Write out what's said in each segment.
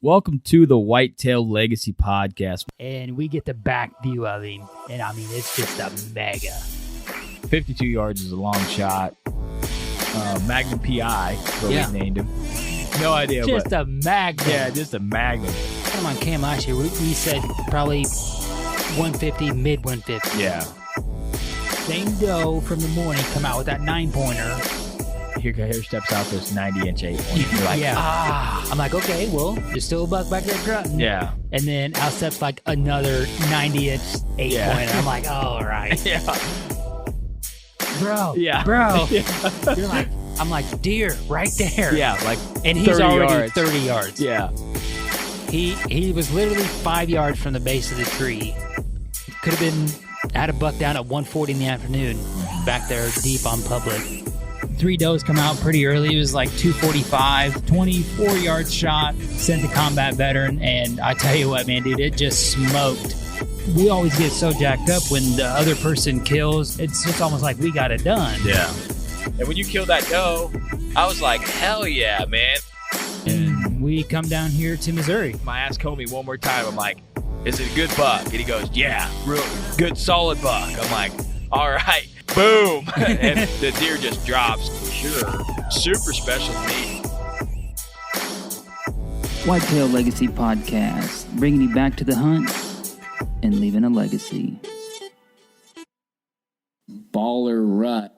Welcome to the Whitetail Legacy Podcast. And we get the back view of him. And I mean, it's just a mega. 52 yards is a long shot. Magnum PI, what we named him. No idea. Just a magnum. Yeah, just a magnum. Come on, Cam last year, we said probably 150, mid 150. Yeah. Same doe from the morning come out with that 9-pointer. Here steps out this 90-inch 8-pointer. You're like, I'm like, okay, well, there's still a buck back there grunting. Yeah. And then out steps like another 90-inch 8-pointer. I'm like, all right. Yeah. Bro. Yeah. Bro. Yeah. You're like, I'm like, deer right there. Yeah, like and he's 30 already yards. 30 yards. Yeah. He was literally 5 yards from the base of the tree. Could have been had a buck down at 1:40 in the afternoon, back there deep on public. 3 does come out pretty early. It was like 245, 24-yard shot, sent the combat veteran, and I tell you what, man, dude, it just smoked. We always get so jacked up when the other person kills. It's just almost like we got it done. Yeah. And when you killed that doe, I was like, hell yeah, man. And we come down here to Missouri. I asked Homey one more time. I'm like, is it a good buck? And he goes, yeah, real good, solid buck. I'm like, all right, boom. And the deer just drops. Sure. Super special meat. Whitetail Legacy Podcast, bringing you back to the hunt and leaving a legacy. Baller rut.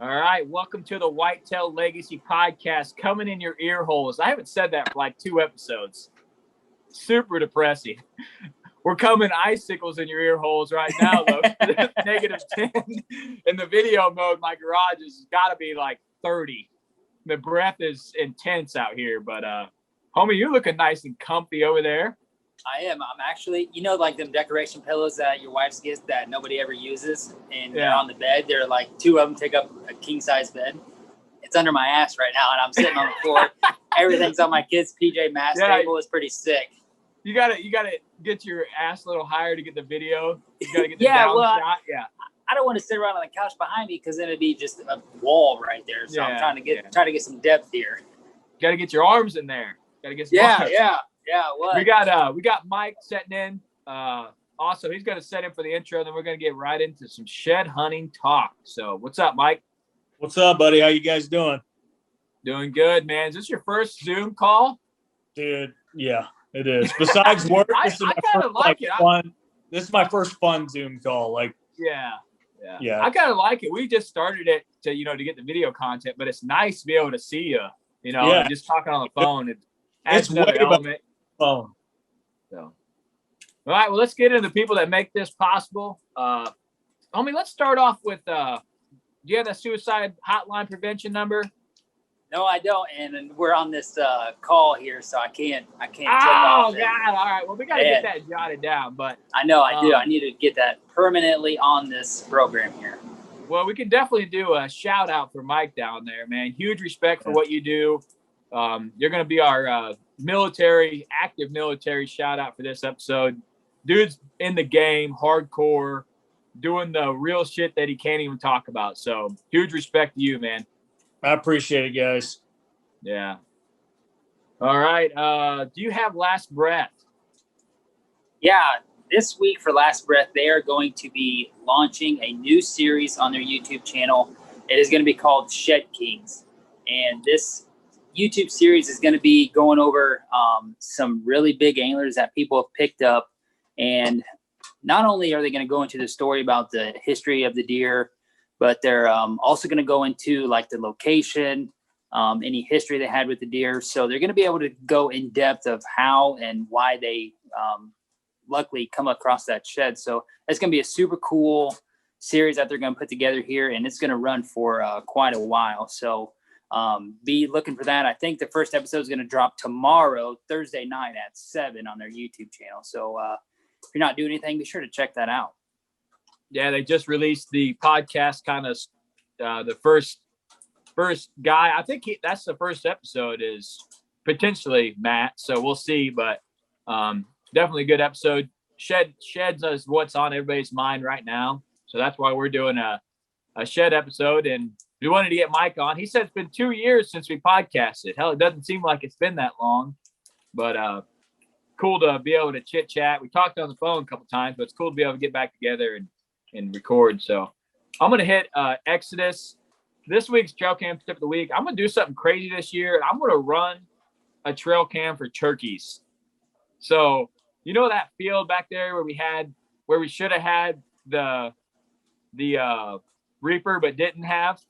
All right, welcome to the Whitetail Legacy Podcast, coming in your ear holes. I haven't said that for like 2 episodes. Super depressing. We're coming icicles in your ear holes right now, though. -10 in the video mode. My garage has got to be like 30. The breath is intense out here, but homie, you're looking nice and comfy over there. I am. I'm actually, like them decoration pillows that your wife gets that nobody ever uses, and they're on the bed. They're like 2 of them take up a king size bed. It's under my ass right now, and I'm sitting on the floor. Everything's on my kids' PJ Masks table. It's pretty sick. You gotta get your ass a little higher to get the video. You gotta get the down shot. Yeah. I don't want to sit around on the couch behind me because then it'd be just a wall right there. So I'm trying to get some depth here. You gotta get your arms in there. Gotta get some arms. Yeah. What? We got Mike setting in. Also, he's gonna set in for the intro. Then we're gonna get right into some shed hunting talk. So, what's up, Mike? What's up, buddy? How you guys doing? Doing good, man. Is this your first Zoom call? Dude, yeah, it is. Besides work, I kind of like it. Fun. This is my first fun Zoom call. Yeah. I kind of like it. We just started it to get the video content, but it's nice to be able to see you. Just talking on the phone. It adds another element. Phone. So, all right. Well, let's get into the people that make this possible. Let's start off with. Do you have that suicide hotline prevention number? No, I don't, and we're on this call here, so I can't. Oh God! All right. Well, we got to get that jotted down, but I know I do. I need to get that permanently on this program here. Well, we can definitely do a shout out for Mike down there, man. Huge respect for what you do. You're going to be our active military shout out for this episode. Dude's in the game, hardcore, doing the real shit that he can't even talk about. So huge respect to you, man. I appreciate it, guys. Yeah. All right. Do you have Last Breath? Yeah. This week for Last Breath, they are going to be launching a new series on their YouTube channel. It is going to be called Shed Kings. And this YouTube series is going to be going over some really big antlers that people have picked up. And not only are they going to go into the story about the history of the deer, but they're also going to go into like the location, any history they had with the deer. So they're going to be able to go in depth of how and why they luckily come across that shed. So it's going to be a super cool series that they're going to put together here, and it's going to run for quite a while. So be looking for that. I think the first episode is going to drop tomorrow, Thursday night at 7 on their YouTube channel. So if you're not doing anything, be sure to check that out. Yeah, they just released the podcast, kind of the first guy. I think that's the first episode is potentially Matt. So we'll see, but definitely a good episode. Sheds is what's on everybody's mind right now. So that's why we're doing a shed episode. And we wanted to get Mike on. He said it's been 2 years since we podcasted. Hell, it doesn't seem like it's been that long. But cool to be able to chit chat. We talked on the phone a couple times, but it's cool to be able to get back together and record. So I'm gonna hit Exodus. This week's trail cam tip of the week. I'm gonna do something crazy this year, and I'm gonna run a trail cam for turkeys. So you know that field back there where we should have had the reaper but didn't have.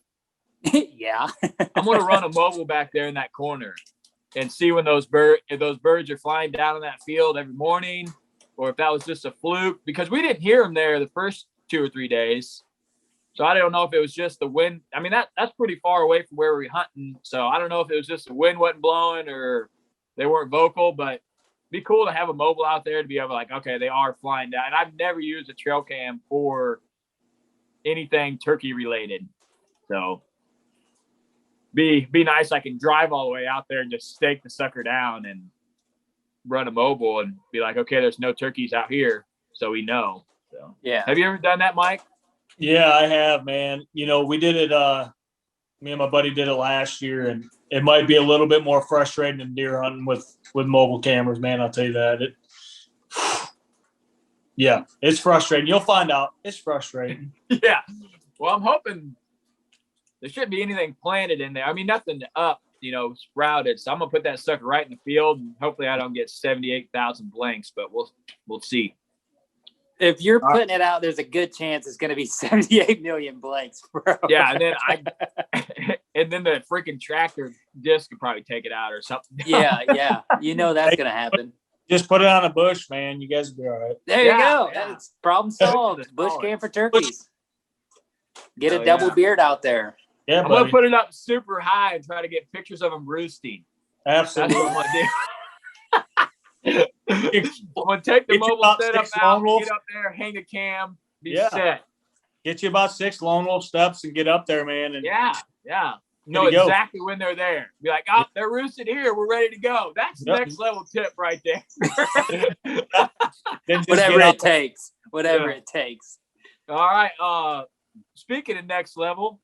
Yeah. I'm gonna run a mobile back there in that corner and see when if those birds are flying down in that field every morning, or if that was just a fluke, because we didn't hear them there the first 2 or 3 days. So I don't know if it was just the wind. I mean, that's pretty far away from where we were hunting. So I don't know if it was just the wind wasn't blowing or they weren't vocal, but it'd be cool to have a mobile out there to be able to, like, okay, they are flying down. And I've never used a trail cam for anything turkey related. So be nice. I can drive all the way out there and just stake the sucker down and run a mobile and be like, okay, there's no turkeys out here. So we know. So Yeah. have you ever done that, Mike? Yeah, I have, man. You know, we did it. Me and my buddy did it last year, and it might be a little bit more frustrating than deer hunting with mobile cameras, man. I'll tell you that. Yeah, it's frustrating. You'll find out. It's frustrating. Yeah. Well, I'm hoping there shouldn't be anything planted in there. I mean, nothing up, sprouted. So I'm gonna put that sucker right in the field, and hopefully I don't get 78,000 blanks. But we'll see. If you're putting it out, there's a good chance it's going to be 78 million blanks, bro. Yeah, and then the freaking tractor disc could probably take it out or something. Yeah. You know that's going to happen. Just put it on a bush, man. You guys will be all right. There you go. Yeah. That's problem solved. Bush cam for turkeys. Get a double beard out there. Yeah, I'm going to put it up super high and try to get pictures of them roosting. Absolutely. That's what I'm going to do. I'm gonna take the mobile setup out, get up there, hang a cam, be set. Get you about 6 lone wolf steps and get up there, man. And yeah. Know exactly when they're there. Be like, oh, they're roosted here. We're ready to go. That's next level tip right there. Whatever it takes. It takes. All right. Speaking of next level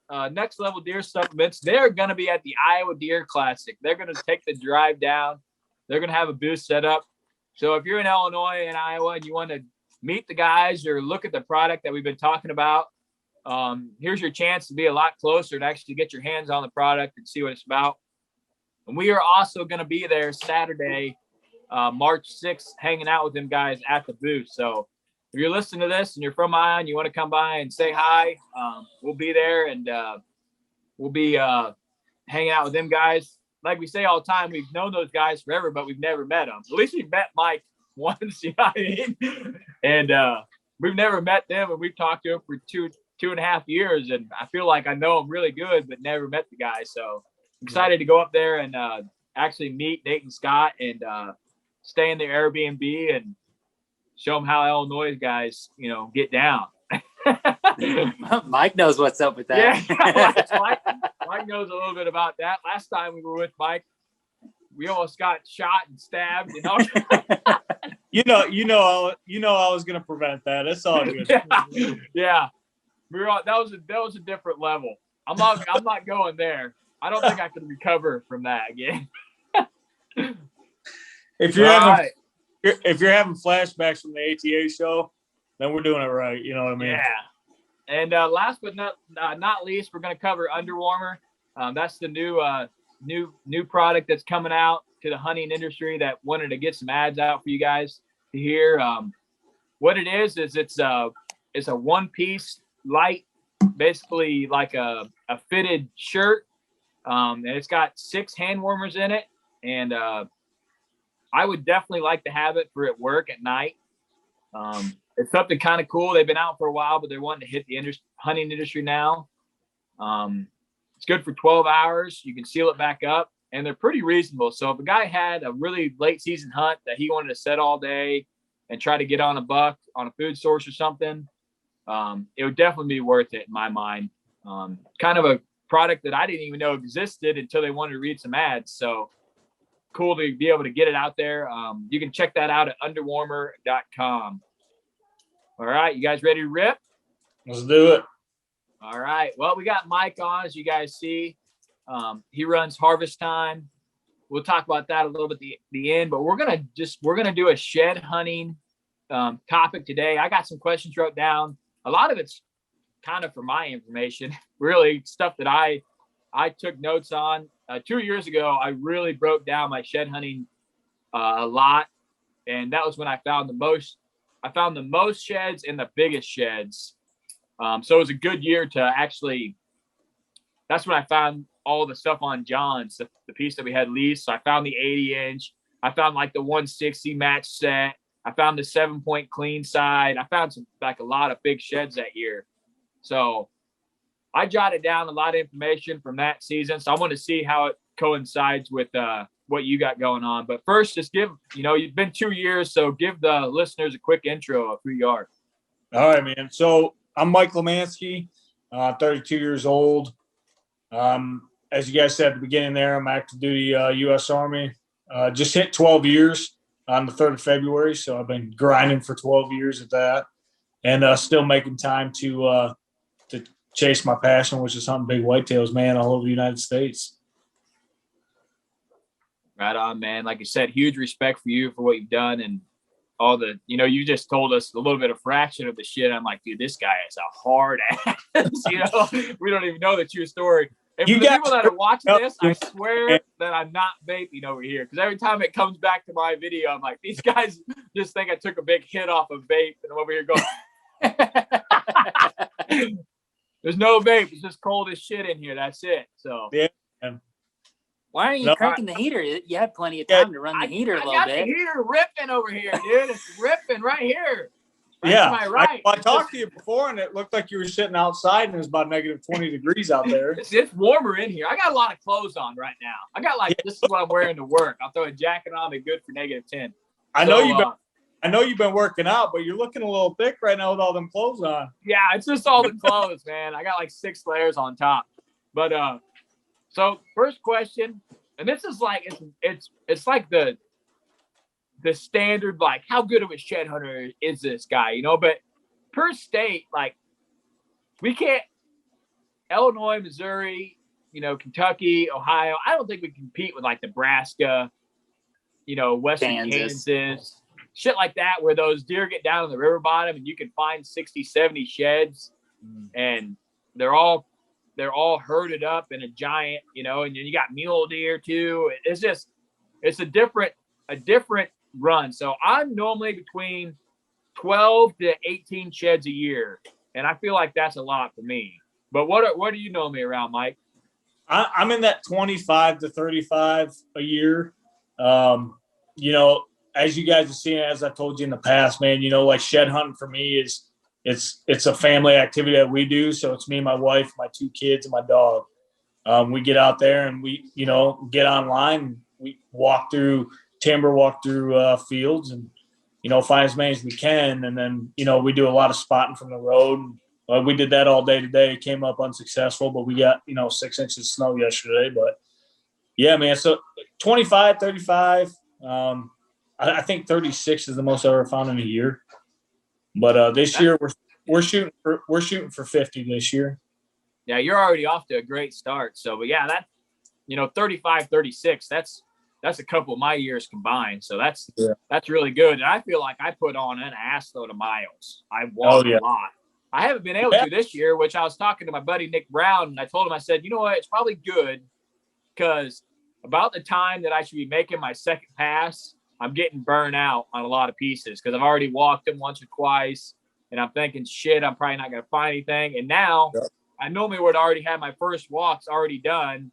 deer supplements, they're gonna be at the Iowa Deer Classic. They're gonna take the drive down. They're going to have a booth set up. So if you're in Illinois and Iowa and you want to meet the guys or look at the product that we've been talking about, here's your chance to be a lot closer to actually get your hands on the product and see what it's about. And we are also going to be there Saturday, March 6th, hanging out with them guys at the booth. So if you're listening to this and you're from Iowa and you want to come by and say hi, we'll be there, and we'll be hanging out with them guys. Like we say all the time, we've known those guys forever, but we've never met them. At least we've met Mike once, you know what I mean? And we've never met them, and we've talked to them for two and a half years, and I feel like I know them really good, but never met the guys. So excited to go up there and actually meet Nate and Scott and stay in their Airbnb and show them how Illinois guys, get down. Mike knows what's up with that. Yeah, Mike knows a little bit about that. Last time we were with Mike, we almost got shot and stabbed. You know, I was going to prevent that. It's all good. Yeah. That was a different level. I'm not going there. I don't think I can recover from that again. If you're having flashbacks from the ATA show, then we're doing it right. You know what I mean? Yeah. And last but not least, we're going to cover Underwarmer. That's the new product that's coming out to the hunting industry that wanted to get some ads out for you guys to hear. What it is it's a one-piece light, basically like a fitted shirt. And it's got 6 hand warmers in it. And I would definitely like to have it for at work at night. It's something kind of cool. They've been out for a while, but they're wanting to hit the hunting industry now. It's good for 12 hours. You can seal it back up, and they're pretty reasonable. So if a guy had a really late season hunt that he wanted to set all day and try to get on a buck on a food source or something, it would definitely be worth it in my mind. Kind of a product that I didn't even know existed until they wanted to read some ads. So cool to be able to get it out there. You can check that out at underwarmer.com. All right, you guys ready to rip? Let's do it. All right. Well, we got Mike on, as you guys see. He runs Harvest Time. we'll talk about that a little bit at the end. But we're gonna do a shed hunting topic today. I got some questions wrote down. A lot of it's kind of for my information, really stuff that I took notes on. 2 years ago, I really broke down my shed hunting a lot, and that was when I found the most. I found the most sheds and the biggest sheds. So it was a good year to actually. That's when I found all the stuff on John's, the piece that we had leased. So I found the 80-inch. I found like the 160 match set. I found the 7-point clean side. I found a lot of big sheds that year. So I jotted down a lot of information from that season. So I want to see how it coincides with what you got going on. But first, just give, you've been 2 years, so give the listeners a quick intro of who you are. All right, man. So I'm Mike Lemanski, 32 years old. As you guys said at the beginning there, I'm active duty U.S. Army. Just hit 12 years on the 3rd of February, so I've been grinding for 12 years at that, and still making time to chase my passion, which is hunting big whitetails, man, all over the United States. Right on, man. Like I said, huge respect for you for what you've done and all the, you just told us a little bit of fraction of the shit. I'm like, dude, this guy is a hard ass. We don't even know the true story. And for the people that are watching this, I swear that I'm not vaping over here, because every time it comes back to my video, I'm like, these guys just think I took a big hit off of vape, and I'm over here going, there's no vape. It's just cold as shit in here. That's it. So yeah. Why aren't you cranking the heater? You had plenty of time to run the heater a little bit. I got the heater ripping over here, dude. It's ripping right here. Right yeah. to my right. I talked to you before, and it looked like you were sitting outside, and it was about negative 20 degrees out there. It's warmer in here. I got a lot of clothes on right now. I got this is what I'm wearing to work. I'll throw a jacket on and good for negative 10. I know you've been working out, but you're looking a little thick right now with all them clothes on. Yeah, it's just all the clothes, man. I got like 6 layers on top. But so first question, and this is like it's like the standard, like, how good of a shed hunter is this guy, but per state, like, we can't, Illinois, Missouri, Kentucky, Ohio, I don't think we compete with like Nebraska, Western Kansas, shit like that, where those deer get down on the river bottom and you can find 60, 70 sheds, and they're all herded up in a giant, and you got mule deer too. It's a different run. So I'm normally between 12 to 18 sheds a year, and I feel like that's a lot for me. But what are you normally around, Mike? I'm in that 25 to 35 a year. As you guys have seen, as I told you in the past, man, like shed hunting for me is it's a family activity that we do. So it's me, my wife, my 2 kids, and my dog. We get out there and we, get online. We walk through fields and, find as many as we can. And then, we do a lot of spotting from the road. We did that all day today. It came up unsuccessful, but we got, 6 inches of snow yesterday. But yeah, man. So 25, 35. I think 36 is the most I've ever found in a year. But this year we're shooting for 50 this year. Yeah, you're already off to a great start. So, but yeah, that 35, 36. That's a couple of my years combined. So that's really good. And I feel like I put on an ass load of miles. I walked a lot. I haven't been able to this year, which I was talking to my buddy Nick Brown, and I told him, I said, you know what, it's probably good, because about the time that I should be making my second pass, I'm getting burned out on a lot of pieces, because I've already walked them once or twice, and I'm thinking, shit, I'm probably not going to find anything. And now I normally would already have my first walks already done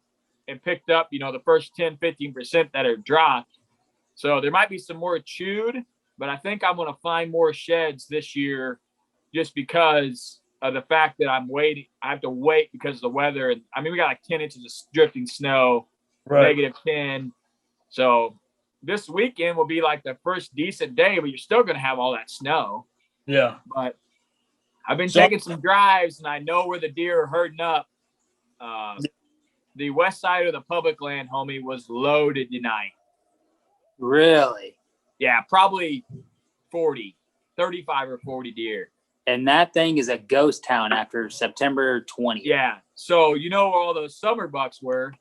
and picked up, the first 10, 15% that are dropped. So there might be some more chewed, but I think I'm going to find more sheds this year, just because of the fact that I'm waiting. I have to wait because of the weather. And I mean, we got like 10 inches of drifting snow, negative 10. So this weekend will be like the first decent day, but you're still going to have all that snow. Yeah. But I've been taking some drives, and I know where the deer are herding up. The west side of the public land, homie, was loaded tonight. Really? Yeah, probably 35 or 40 deer. And that thing is a ghost town after September 20th. Yeah. So where all those summer bucks were.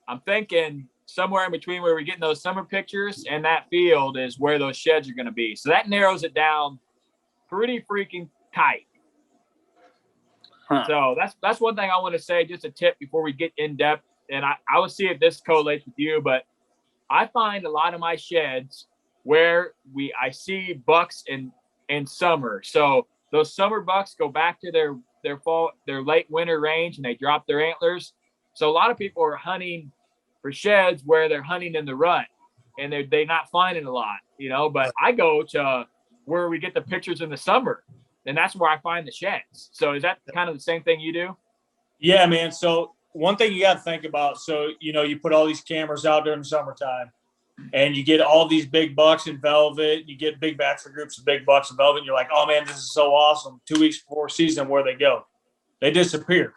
I'm thinking somewhere in between where we're getting those summer pictures and that field is where those sheds are going to be. So that narrows it down pretty freaking tight. Huh. So that's one thing I want to say, just a tip before we get in depth. And I will see if this correlates with you, but I find a lot of my sheds where I see bucks in summer. So those summer bucks go back to their late winter range and they drop their antlers. So a lot of people are hunting for sheds where they're hunting in the rut and they're not finding a lot, but I go to where we get the pictures in the summer, and that's where I find the sheds. So is that kind of the same thing you do? Yeah, man. So one thing you got to think about, so, you put all these cameras out during the summertime and you get all these big bucks in velvet. You get big bachelor groups of big bucks in velvet. And you're like, oh, man, this is so awesome. 2 weeks before season, where they go? They disappear,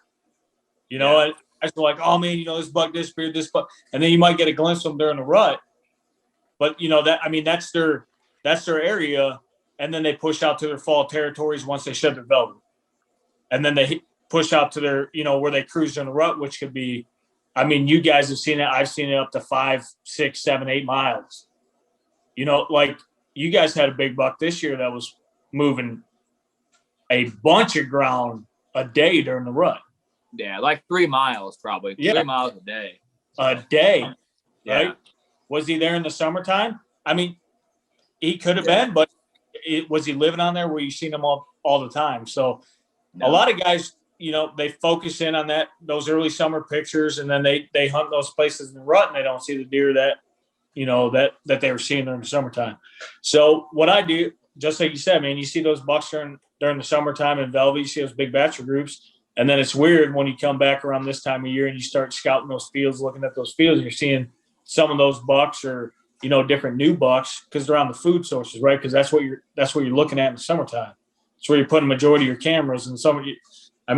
and I was like, oh, man, this buck disappeared, this buck. And then you might get a glimpse of them during the rut. But, that's their area. And then they push out to their fall territories once they shed their velvet. And then they push out to their, where they cruise in the rut, which could be, you guys have seen it. I've seen it up to 5, 6, 7, 8 miles. Like you guys had a big buck this year that was moving a bunch of ground a day during the rut. Yeah, like 3 miles probably. 3 miles a day. A day, Yeah. right? Was he there in the summertime? He could have been, but was he living on there where you seen him all the time? So No. a lot of guys, they focus in on those early summer pictures, and then they hunt those places in the rut and they don't see the deer that, that they were seeing during the summertime. So what I do, just like you said, man, you see those bucks during the summertime in velvet, you see those big bachelor groups. And then it's weird when you come back around this time of year and you start scouting those fields, looking at those fields, and you're seeing some of those bucks or, different new bucks because they're on the food sources, right? Because that's what you're looking at in the summertime. It's where you're putting a majority of your cameras, and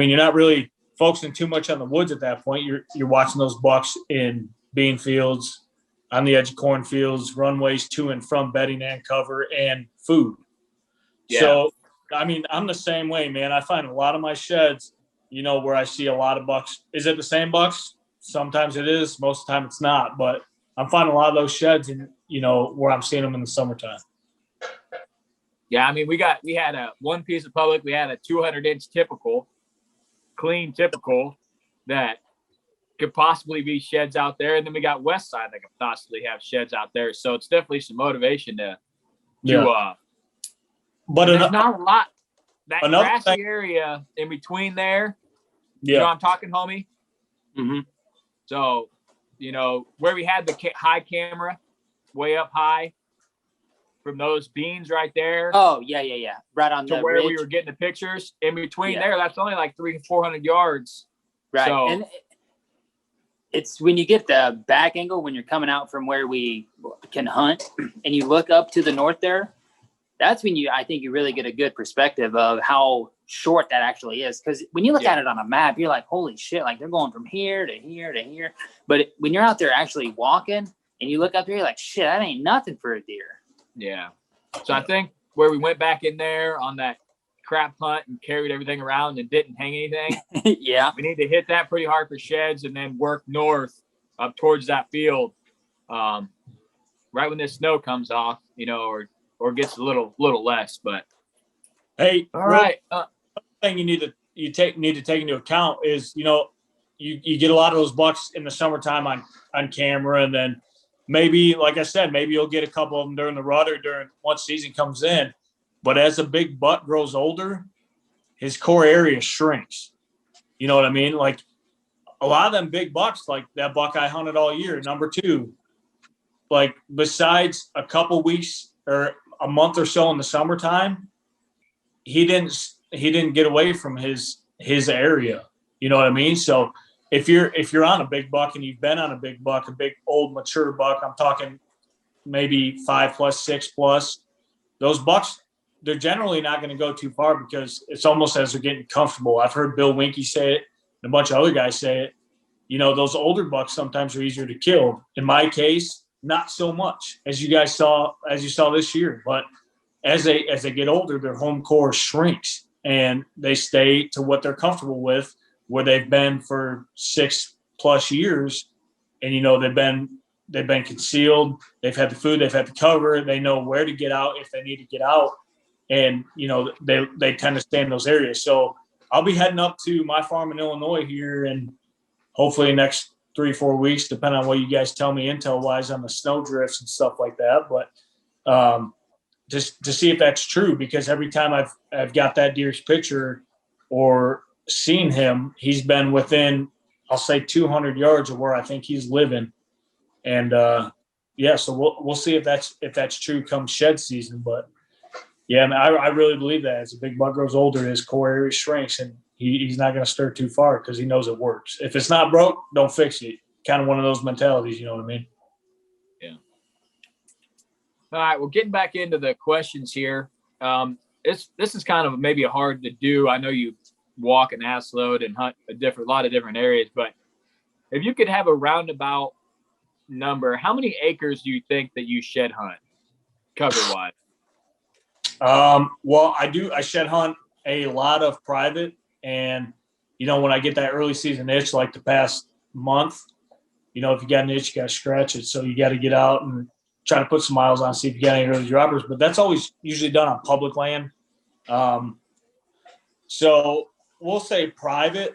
you're not really focusing too much on the woods at that point. You're watching those bucks in bean fields, on the edge of cornfields, runways to and from bedding and cover and food. Yeah. So, I'm the same way, man. I find a lot of my sheds, where I see a lot of bucks. Is it the same bucks? Sometimes it is. Most of the time it's not. But I'm finding a lot of those sheds in, where I'm seeing them in the summertime. Yeah, we had one piece of public. We had a 200-inch clean typical that could possibly be sheds out there. And then we got west side that could possibly have sheds out there. So it's definitely some motivation but there's not a lot. That grassy area in between there, I'm talking, homie? Mm-hmm. So, where we had the high camera way up high from those beans right there. Oh, yeah. Right on to the where ridge. we were getting the pictures. In between there, that's only like 300-400 yards. Right. So, and it's when you get the back angle, when you're coming out from where we can hunt and you look up to the north there, that's when I think you really get a good perspective of how short that actually is. Because when you look at it on a map, you're like, holy shit, like they're going from here to here to here. But when you're out there actually walking and you look up there, you're like, shit, that ain't nothing for a deer. Yeah. So I think where we went back in there on that crap hunt and carried everything around and didn't hang anything. Yeah. We need to hit that pretty hard for sheds and then work north up towards that field. Right when this snow comes off, or gets a little less, but hey, all right. Thing you need to take into account is, you get a lot of those bucks in the summertime on camera, and then maybe, like I said, maybe you'll get a couple of them during the rut or during once season comes in. But as a big buck grows older, his core area shrinks. You know what I mean? Like a lot of them big bucks, like that buck I hunted all year, number 2, like besides a couple weeks or a month or so in the summertime, he didn't get away from his area. You know what I mean? So if you're on a big buck and you've been on a big buck, a big old mature buck, I'm talking maybe 5+, 6+, those bucks, they're generally not going to go too far because it's almost as they're getting comfortable. I've heard Bill Winke say it and a bunch of other guys say it. Those older bucks sometimes are easier to kill. In my case, not so much as you saw this year, but as they get older, their home core shrinks and they stay to what they're comfortable with, where they've been for 6+ years. And, they've been they've been concealed. They've had the food. They've had the cover. They know where to get out if they need to get out. And, they tend to stay in those areas. So I'll be heading up to my farm in Illinois here and hopefully next 3-4 weeks, depending on what you guys tell me intel-wise on the snow drifts and stuff like that. But just to see if that's true, because every time I've got that deer's picture or seen him, he's been within, I'll say 200 yards of where I think he's living. And so we'll see if that's true come shed season. But yeah, I really believe that as a big buck grows older, his core area shrinks, and he's not going to stir too far because he knows it works. If it's not broke, don't fix it. Kind of one of those mentalities, you know what I mean? Yeah. All right, well, getting back into the questions here. This is kind of maybe hard to do. I know you walk an ass load and hunt a lot of different areas, but if you could have a roundabout number, how many acres do you think that you shed hunt cover wise? Well, I shed hunt a lot of private, and when I get that early season itch, like the past month, if you got an itch, you got to scratch it. So you got to get out and try to put some miles on, see if you got any early droppers, but that's always usually done on public land. So we'll say private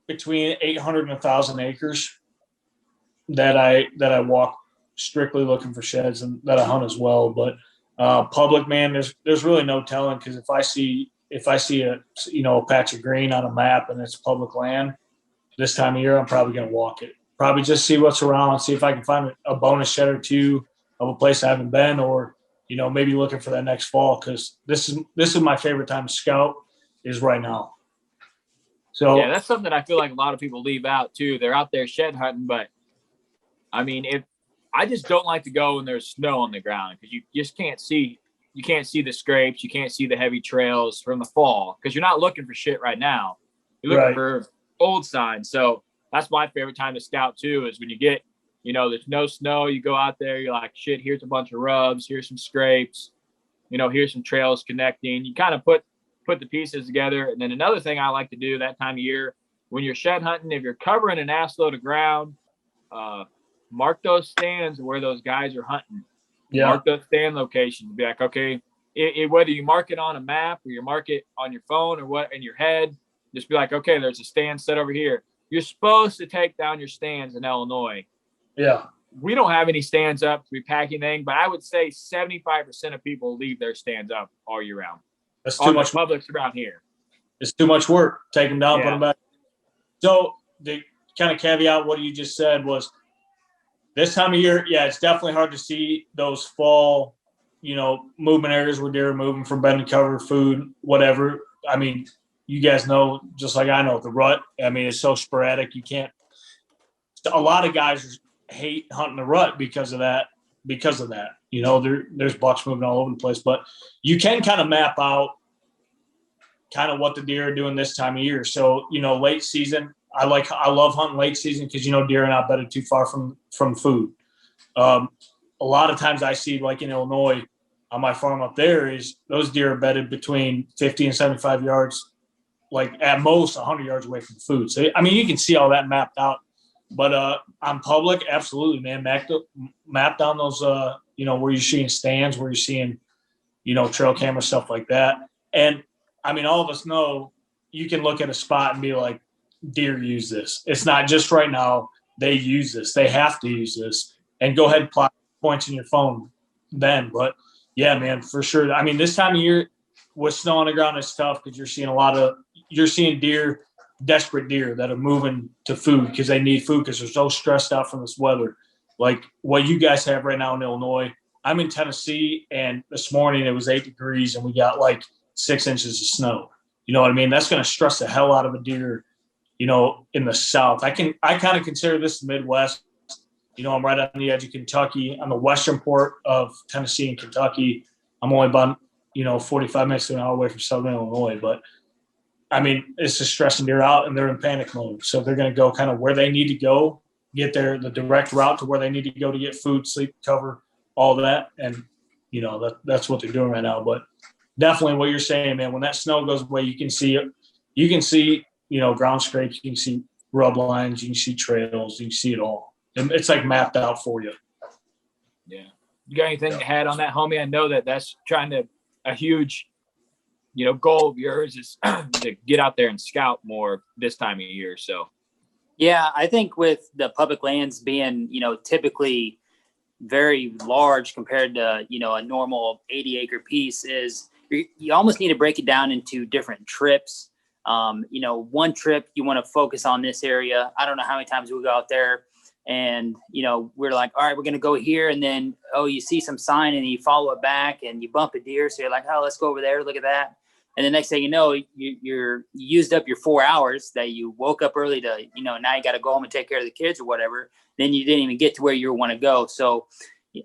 between 800 and 1,000 acres that I walk strictly looking for sheds and that I hunt as well. But public, man, there's really no telling, because if I see a patch of green on a map and it's public land this time of year, I'm probably going to walk it. Probably just see what's around, see if I can find a bonus shed or two of a place I haven't been, or maybe looking for that next fall, because this is my favorite time to scout is right now. So yeah, that's something I feel like a lot of people leave out too. They're out there shed hunting, but I mean, I just don't like to go when there's snow on the ground, because you just can't see the scrapes, you can't see the heavy trails from the fall, because you're not looking for shit right now. You're looking for old signs. So that's my favorite time to scout too, is when you get, there's no snow, you go out there, you're like, shit, here's a bunch of rubs, here's some scrapes, here's some trails connecting. You kind of put the pieces together. And then another thing I like to do that time of year, when you're shed hunting, if you're covering an ass load of ground, mark those stands where those guys are hunting. Yeah. Mark those stand locations. Be like, okay, whether you mark it on a map or you mark it on your phone or what in your head, just be like, okay, there's a stand set over here. You're supposed to take down your stands in Illinois. Yeah. We don't have any stands up to be packing anything, but I would say 75% of people leave their stands up all year round. That's too much. Publics around here. It's too much work. Take them down, put them back. So the kind of caveat what you just said was, this time of year, yeah, it's definitely hard to see those fall, movement areas where deer are moving from bed to cover, food, whatever. I mean, you guys know, just like I know, the rut, I mean, it's so sporadic. You can't – a lot of guys hate hunting the rut because of that. There's bucks moving all over the place. But you can kind of map out kind of what the deer are doing this time of year. So, late season – I love hunting late season because, deer are not bedded too far from food. A lot of times I see, like in Illinois, on my farm up there, is those deer are bedded between 50 and 75 yards, like at most 100 yards away from food. So, I mean, you can see all that mapped out. But on public, absolutely, man, map down those, where you're seeing stands, where you're seeing, trail camera, stuff like that. And, I mean, all of us know you can look at a spot and be like, deer use this. It's not just right now. They use this. They have to use this. And go ahead and plot points in your phone then. But yeah, man, for sure. I mean, this time of year with snow on the ground is tough, because you're seeing deer, desperate deer that are moving to food because they need food, because they're so stressed out from this weather. Like what you guys have right now in Illinois. I'm in Tennessee, and this morning it was 8 degrees and we got like 6 inches of snow. You know what I mean? That's going to stress the hell out of a deer. In the South, I kind of consider this the Midwest. I'm right on the edge of Kentucky. I'm the western port of Tennessee and Kentucky. I'm only about, 45 minutes to an hour away from Southern Illinois. But, I mean, it's just stressing deer out, and they're in panic mode. So they're going to go kind of where they need to go, get the direct route to where they need to go to get food, sleep, cover, all that. And, that's what they're doing right now. But definitely what you're saying, man, when that snow goes away, you can see ground scrapes, you can see rub lines, you can see trails, you can see it all. It's like mapped out for you. Yeah. You got anything to add on that, homie? I know that's a huge, goal of yours is to get out there and scout more this time of year. So. Yeah, I think with the public lands being, typically very large compared to, a normal 80-acre piece, is you almost need to break it down into different trips. One trip you want to focus on this area. I don't know how many times we go out there and, we're like, all right, we're going to go here. And then, you see some sign and you follow it back and you bump a deer. So you're like, oh, let's go over there. Look at that. And the next thing you know, you used up your 4 hours that you woke up early to, now you got to go home and take care of the kids or whatever. Then you didn't even get to where you want to go. So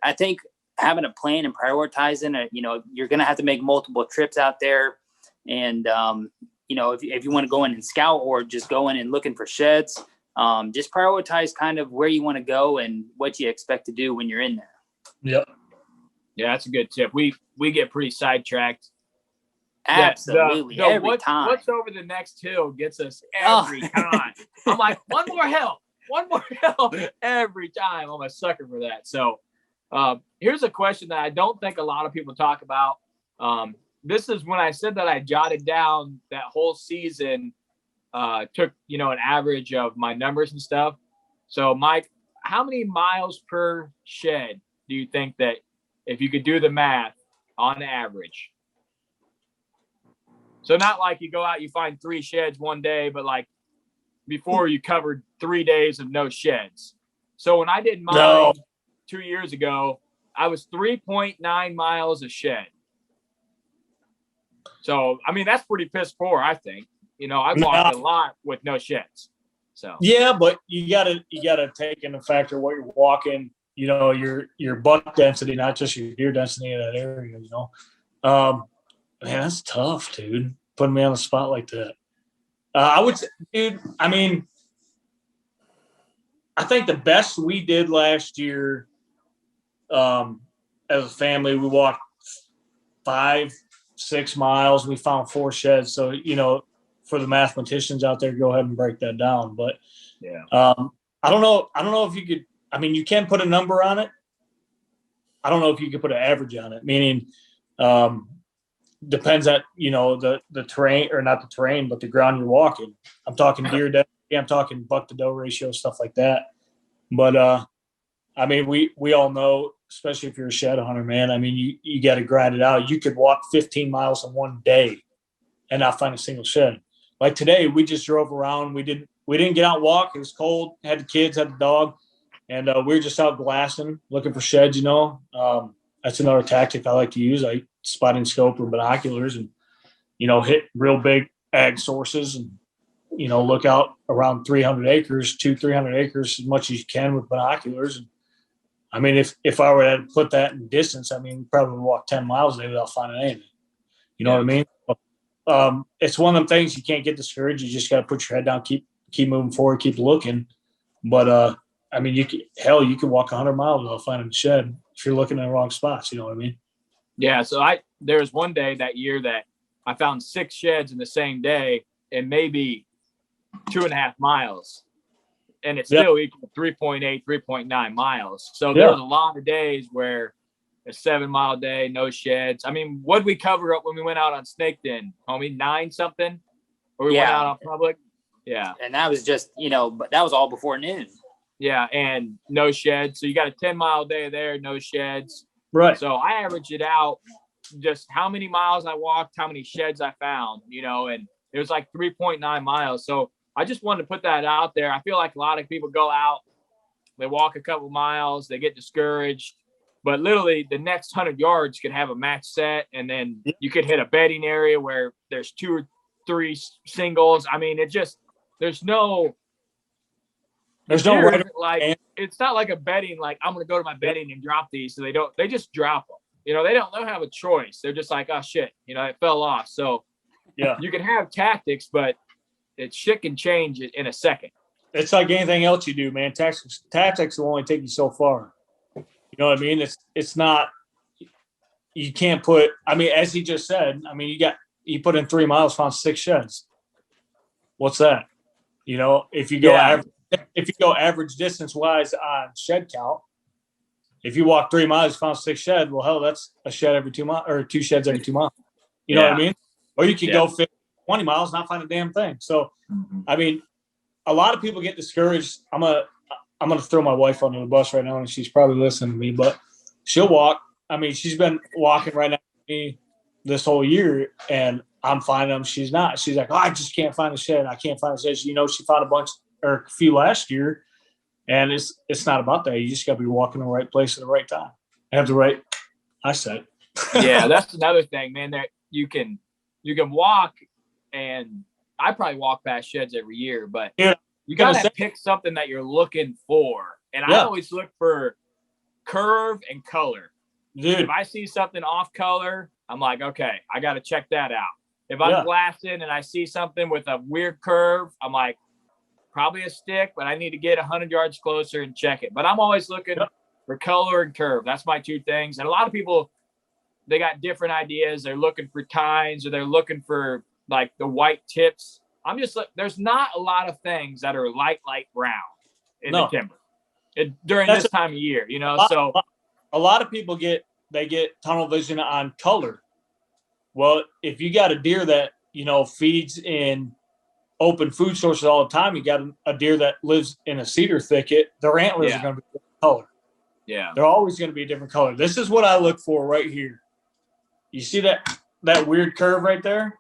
I think having a plan and prioritizing, you're going to have to make multiple trips out there. And, if you want to go in and scout or just go in and looking for sheds, just prioritize kind of where you want to go and what you expect to do when you're in there. Yep. Yeah, that's a good tip. We get pretty sidetracked. Absolutely. Every time. What's over the next hill gets us every time. I'm like, one more hill every time. I'm a sucker for that. So here's a question that I don't think a lot of people talk about. This is when I said that I jotted down that whole season, took, an average of my numbers and stuff. So Mike, how many miles per shed do you think that if you could do the math on average? So not like you go out, you find 3 sheds one day, but like before you covered 3 days of no sheds. So when I did mine 2 years ago, I was 3.9 miles a shed. So, I mean, that's pretty piss poor, I think. I walked a lot with no sheds. So yeah, but you gotta take into factor what you're walking, your buck density, not just your deer density in that area, Man, that's tough, dude. Putting me on the spot like that. I would say, dude, I mean, I think the best we did last year as a family, we walked 5-6 miles. We found 4 sheds. So, for the mathematicians out there, go ahead and break that down. But yeah, I don't know if you could, I mean, you can put a number on it. I don't know if you could put an average on it, meaning, depends on, the terrain, or not the terrain, but the ground you're walking. I'm talking deer density, I'm talking buck to doe ratio, stuff like that. But, I mean, we all know, especially if you're a shed hunter, man, I mean, you got to grind it out. You could walk 15 miles in one day and not find a single shed. Like today, we just drove around. We didn't get out and walk. It was cold, had the kids, had the dog, and we were just out glassing, looking for sheds, That's another tactic I like to use. I spot and scope with binoculars and, hit real big ag sources and, look out around 300 acres, 300 acres, as much as you can with binoculars. And I mean, if I were to put that in distance, I mean, probably walk 10 miles a day without finding anything. You know what I mean? It's one of them things you can't get discouraged. You just got to put your head down, keep moving forward, keep looking. But, I mean, you could walk 100 miles without finding a shed if you're looking in the wrong spots. You know what I mean? Yeah. So there was one day that year that I found 6 sheds in the same day and maybe 2.5 miles. And it's still equal to 3.8, 3.9 miles. So there was a lot of days where a 7-mile day, no sheds. I mean, what'd we cover up when we went out on Snake Den, homie? 9 something? Or we went out on public? Yeah. And that was just, but that was all before noon. Yeah, and no sheds. So you got a 10-mile day there, no sheds. Right. So I averaged it out, just how many miles I walked, how many sheds I found, and it was like 3.9 miles. So I just wanted to put that out there. I feel like a lot of people go out, they walk a couple miles, they get discouraged, but literally the next 100 yards could have a match set, and then you could hit a bedding area where there's 2 or 3 singles. I mean, there's no right, like, it's not like a bedding, like I'm going to go to my bedding and drop these. So they just drop them, they don't have a choice. They're just like, oh shit, it fell off. So yeah, you can have tactics, but shit can change in a second. It's like anything else you do, man. Tactics will only take you so far. You know what I mean? It's not, you can't put, I mean, as he just said, I mean, you put in 3 miles, found 6 sheds. What's that? If you go average if you go average distance wise on shed count, if you walk 3 miles, you found 6 shed. Well, hell, that's a shed every 2 miles or 2 sheds every 2 miles. You know what I mean? Or you could go 20 miles, not find a damn thing. So, I mean, a lot of people get discouraged. I'm gonna throw my wife under the bus right now, and she's probably listening to me, but she'll walk. I mean, she's been walking right now with me this whole year, and I'm finding them. She's not. She's like, oh, I just can't find a shed. I can't find a shed. You know, she found a bunch or a few last year, and it's not about that. You just got to be walking in the right place at the right time. Have the right eyesight. Yeah, that's another thing, man. That you can walk, and I probably walk past sheds every year, but you gotta pick something that you're looking for. And I always look for curve and color. Dude, if I see something off color, I'm like, okay, I got to check that out. If I'm blasting and I see something with a weird curve, I'm like, probably a stick, but I need to get 100 yards closer and check it. But I'm always looking for color and curve. That's my two things. And a lot of people, they got different ideas. They're looking for tines, or they're looking for like the white tips. I'm just like, there's not a lot of things that are light brown in the timber during this time of year, you know. So a lot of people get tunnel vision on color. Well, if you got a deer that, you know, feeds in open food sources all the time, you got a deer that lives in a cedar thicket, their antlers are going to be different color. Yeah. They're always going to be a different color. This is what I look for right here. You see that weird curve right there?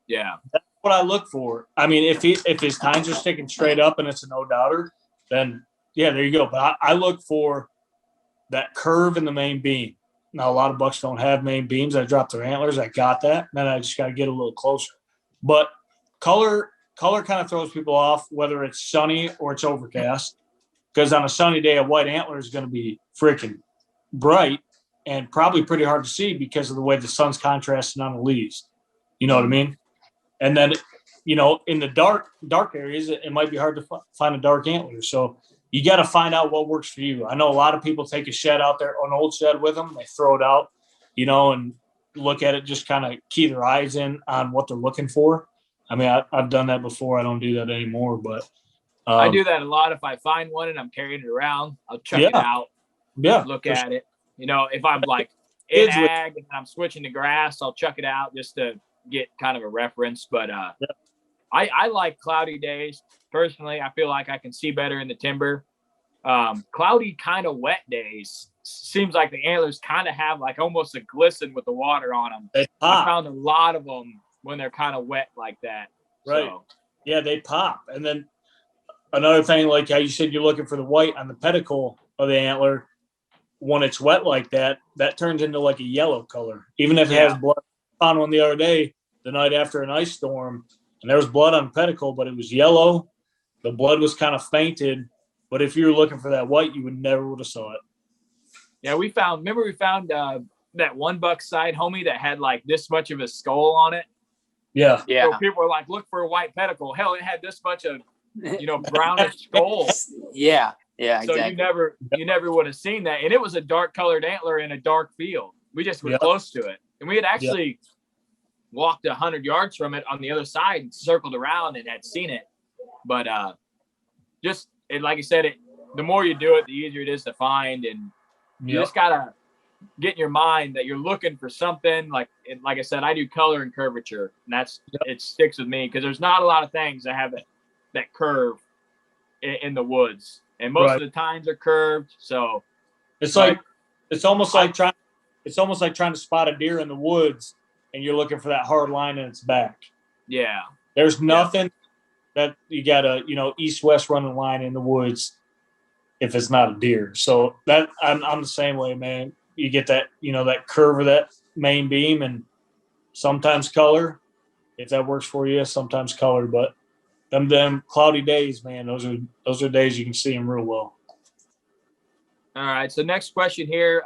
Yeah. That's what I look for. I mean, if his tines are sticking straight up and it's a no doubter, then yeah, there you go. But I look for that curve in the main beam. Now, a lot of bucks don't have main beams. I drop their antlers. I got that. Then I just got to get a little closer. But color kind of throws people off, whether it's sunny or it's overcast. Because on a sunny day, a white antler is going to be freaking bright and probably pretty hard to see because of the way the sun's contrasting on the leaves. You know what I mean? And then, you know, in the dark areas, it might be hard to find a dark antler. So you got to find out what works for you. I know a lot of people take a shed out there, an old shed with them. They throw it out, you know, and look at it, just kind of key their eyes in on what they're looking for. I mean, I've done that before. I don't do that anymore, but I do that a lot. If I find one and I'm carrying it around, I'll check it out. Yeah, look at it. You know, if I'm like in ag and I'm switching to grass, I'll check it out just to get kind of a reference. But I like cloudy days. Personally, I feel like I can see better in the timber. Cloudy, kind of wet days seems like the antlers kind of have like almost a glisten with the water on them. I found a lot of them when they're kind of wet like that. Right. So. Yeah, they pop. And then another thing, like how you said you're looking for the white on the pedicle of the antler, when it's wet like that, that turns into like a yellow color. Even if it has blood. I found one the other day, the night after an ice storm, and there was blood on the pedicle, but it was yellow. The blood was kind of fainted. But if you were looking for that white, you would have saw it. Yeah, we found that one buck side homie that had like this much of a skull on it. Yeah. So people were like, look for a white pedicle. Hell, it had this much of, you know, brownish skull. Yeah, exactly. So you never would have seen that. And it was a dark colored antler in a dark field. We just were close to it. And we had actually walked 100 yards from it on the other side and circled around and had seen it. But like I said, the more you do it, the easier it is to find. And you just got to get in your mind that you're looking for something. Like I said, I do color and curvature, and it sticks with me because there's not a lot of things that have that curve in the woods. And most of the tines are curved. So it's almost like trying to spot a deer in the woods and you're looking for that hard line in its back. Yeah. There's nothing that you got a, you know, east-west running line in the woods if it's not a deer. So that I'm the same way, man. You get that, you know, that curve of that main beam, and sometimes color, if that works for you, sometimes color. But them cloudy days, man, those are days you can see them real well. All right. So next question here.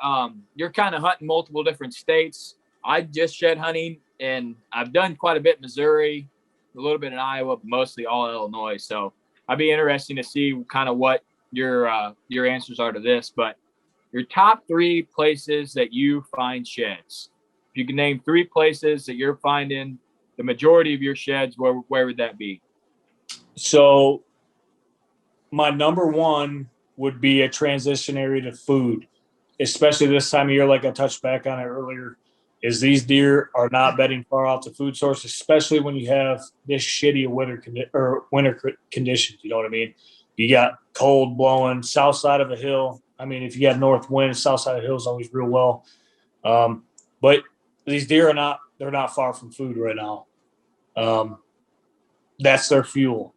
You're kind of hunting multiple different states. I just shed hunting, and I've done quite a bit in Missouri, a little bit in Iowa, but mostly all Illinois. So I'd be interesting to see kind of what your answers are to this. But your top 3 places that you find sheds. If you can name 3 places that you're finding the majority of your sheds, where would that be? So my number one would be a transition area to food, especially this time of year, like I touched back on it earlier, is these deer are not bedding far off the food source, especially when you have this shitty winter conditions. You know what I mean? You got cold blowing, south side of a hill. I mean, if you got north wind, south side of the hill is always real well. But these deer they're not far from food right now. That's their fuel.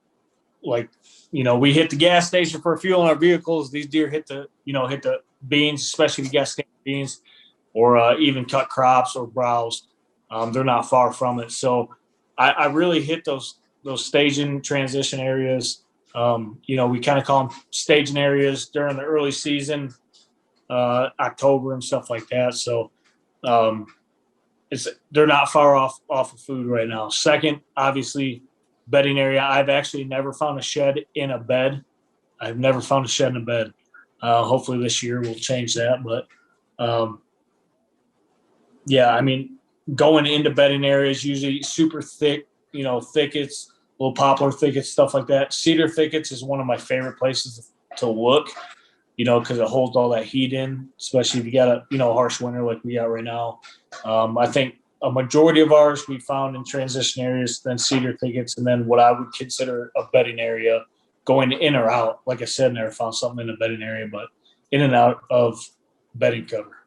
Like, we hit the gas station for fuel in our vehicles. These deer hit the beans, especially if you got standard beans or even cut crops or browse. They're not far from it. So I really hit those staging transition areas. We kind of call them staging areas during the early season, October and stuff like that. So they're not far off of food right now. Second, obviously, bedding area. I've actually never found a shed in a bed. I've never found a shed in a bed. Hopefully this year we'll change that. But yeah, I mean, going into bedding areas, usually super thick, thickets, little poplar thickets, stuff like that. Cedar thickets is one of my favorite places to look, because it holds all that heat in, especially if you got a harsh winter like we got right now. I think a majority of ours we found in transition areas, then cedar thickets, and then what I would consider a bedding area going in or out. Like I said, never found something in a bedding area, but in and out of bedding cover.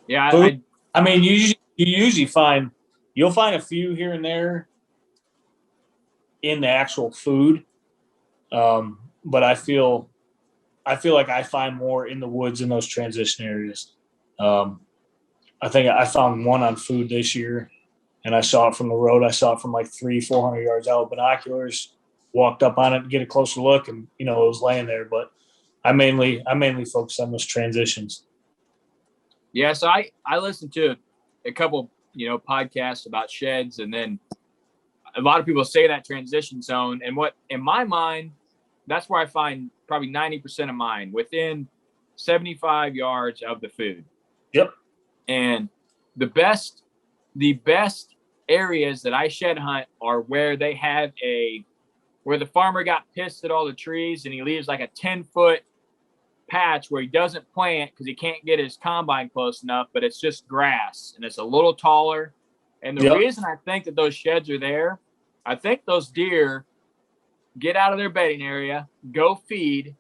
Yeah, I mean, you usually you'll find a few here and there in the actual food, but I feel like I find more in the woods in those transition areas. I think I found one on food this year, and I saw it from the road. I saw it from like 300-400 yards out with binoculars. Walked up on it to get a closer look, and it was laying there. But I mainly focus on those transitions. Yeah, so I listened to a couple podcasts about sheds, and then a lot of people say that transition zone, and what in my mind, that's where I find probably 90% of mine, within 75 yards of the food. Yep. And the best areas that I shed hunt are where they have where the farmer got pissed at all the trees and he leaves like a 10-foot patch where he doesn't plant because he can't get his combine close enough, but it's just grass and it's a little taller. And the reason I think that those sheds are there, I think those deer get out of their bedding area, go feed,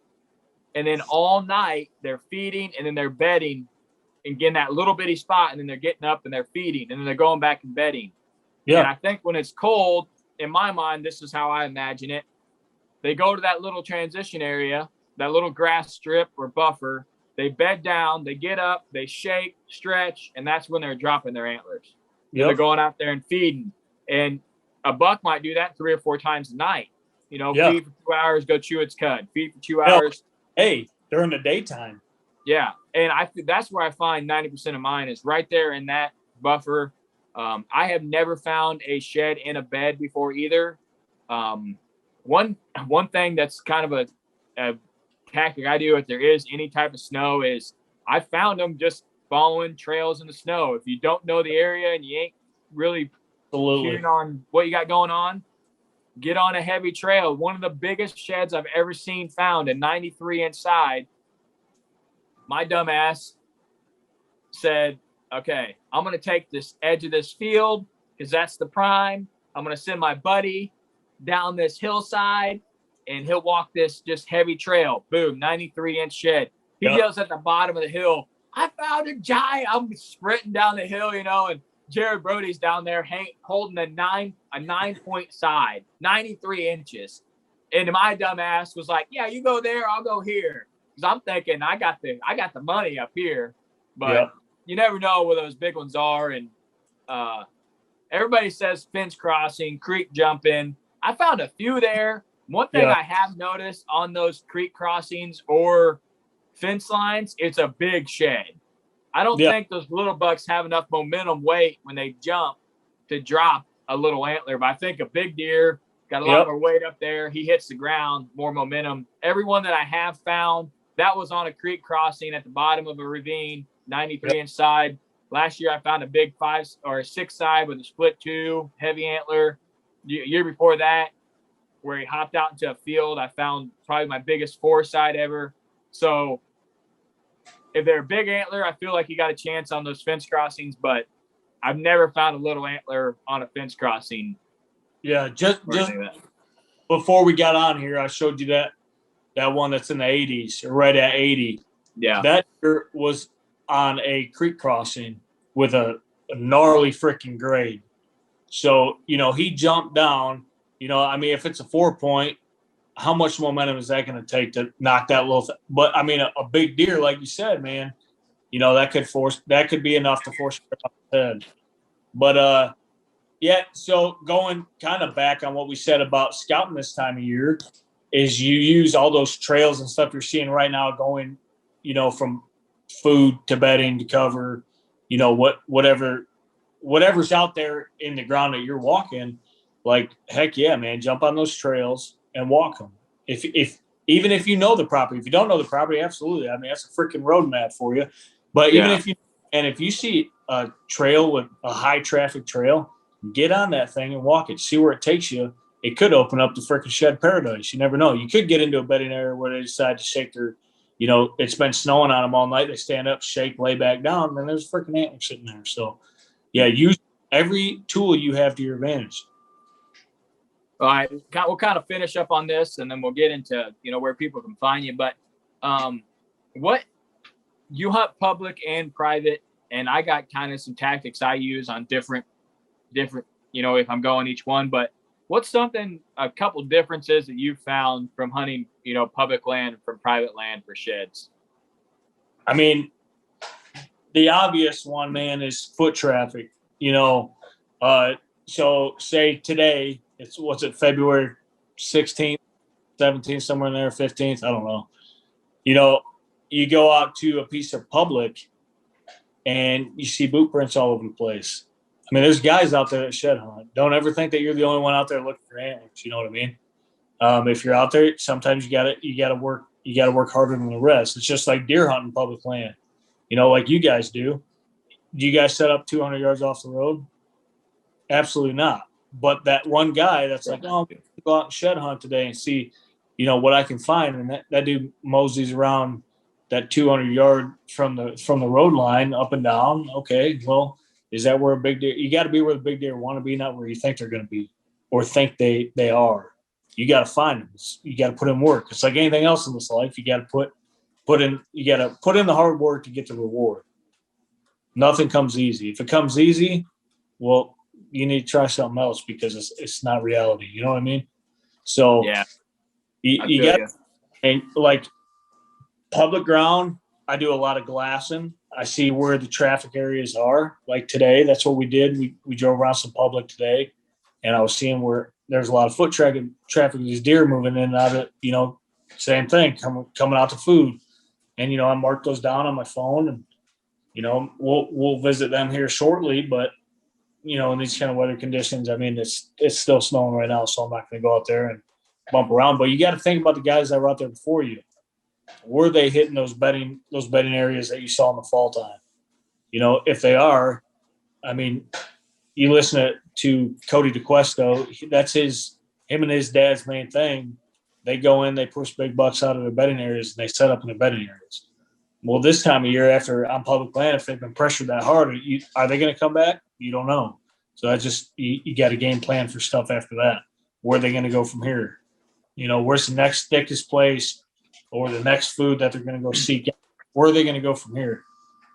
and then all night they're feeding and then they're bedding and getting that little bitty spot, and then they're getting up and they're feeding, and then they're going back and bedding. Yeah. And I think when it's cold, in my mind, this is how I imagine it. They go to that little transition area, that little grass strip or buffer. They bed down, they get up, they shake, stretch, and that's when they're dropping their antlers. Yep. They're going out there and feeding. And a buck might do that 3 or 4 times a night. Feed for 2 hours, go chew its cud. Feed for 2 hours. Hey, during the daytime. Yeah, and that's where I find 90% of mine is right there in that buffer. I have never found a shed in a bed before either. One thing that's kind of a tactic I do if there is any type of snow is I found them just following trails in the snow. If you don't know the area and you ain't really keen on what you got going on, get on a heavy trail. One of the biggest sheds I've ever seen found, a 93 inside. My dumb ass said, okay, I'm going to take this edge of this field because that's the prime. I'm going to send my buddy down this hillside and he'll walk this just heavy trail. Boom, 93-inch shed. He yells at the bottom of the hill, I found a giant. I'm sprinting down the hill, and Jared Brody's down there holding a 9-point side, 93 inches. And my dumb ass was like, yeah, you go there, I'll go here. Because I'm thinking I got the money up here, but you never know where those big ones are. And everybody says fence crossing, creek jumping. I found a few there. One thing I have noticed on those creek crossings or fence lines, it's a big shed. I don't think those little bucks have enough momentum weight when they jump to drop a little antler. But I think a big deer got a lot more weight up there. He hits the ground, more momentum. Everyone that I have found, that was on a creek crossing at the bottom of a ravine, 93-inch side. Last year, I found a big 5 or 6 side with a split 2, heavy antler. Year before that, where he hopped out into a field. I found probably my biggest foresight ever. So if they're a big antler, I feel like you got a chance on those fence crossings, but I've never found a little antler on a fence crossing. Yeah, just before we got on here, I showed you that one that's in the 80s or right at 80. Yeah. That deer was on a creek crossing with a gnarly freaking grade. So, he jumped down. If it's a 4-point, how much momentum is that going to take to knock that little But, a big deer, like you said, man, that could be enough to force it off the head. But, so going kind of back on what we said about scouting this time of year is you use all those trails and stuff you're seeing right now going, from food to bedding to cover, whatever's out there in the ground that you're walking, like, heck yeah, man, jump on those trails and walk them. Even if you know the property, if you don't know the property, absolutely. That's a freaking roadmap for you. But even if you see a trail with a high traffic trail, get on that thing and walk it. See where it takes you. It could open up the freaking shed paradise. You never know. You could get into a bedding area where they decide to shake their, it's been snowing on them all night. They stand up, shake, lay back down, and there's a freaking antler sitting there. So, use every tool you have to your advantage. All right, we'll kind of finish up on this, and then we'll get into where people can find you. But what you hunt public and private, and I got kind of some tactics I use on different, if I'm going each one. But what's a couple differences that you've found from hunting, public land from private land for sheds? The obvious one, man, is foot traffic. So say today. It's February 16th, 17th, somewhere in there, 15th. I don't know. You go out to a piece of public and you see boot prints all over the place. There's guys out there that shed hunt. Don't ever think that you're the only one out there looking for antlers. You know what I mean? If you're out there, sometimes you gotta work harder than the rest. It's just like deer hunting public land. Like you guys do. Do you guys set up 200 yards off the road? Absolutely not. But that one guy that's like, oh, I'm going to go out and shed hunt today and see, what I can find. And that dude moseys around that 200 yard from the road line up and down. Okay, well, is that where a big deer? You got to be where the big deer want to be, not where you think they're going to be or think they are. You got to find them. You got to put in work. It's like anything else in this life. You got to put in the hard work to get the reward. Nothing comes easy. If it comes easy, well, you need to try something else because it's not reality. You know what I mean? So you got, and like public ground, I do a lot of glassing. I see where the traffic areas are. Like today, that's what we did. We drove around some public today, and I was seeing where there's a lot of foot traffic. These deer moving in and out of, same thing, coming out to food. And, I marked those down on my phone, and, we'll visit them here shortly, but in these kind of weather conditions, it's still snowing right now, so I'm not going to go out there and bump around. But you got to think about the guys that were out there before you. Were they hitting those bedding areas that you saw in the fall time? If they are, you listen to Cody DeQuesto. That's him and his dad's main thing. They go in, they push big bucks out of their bedding areas, and they set up in their bedding areas. Well, this time of year, after on public land, if they've been pressured that hard, are they going to come back? You don't know. So I just you got a game plan for stuff after that. Where are they going to go from here? Where's the next thickest place or the next food that they're going to go seek? Where are they going to go from here?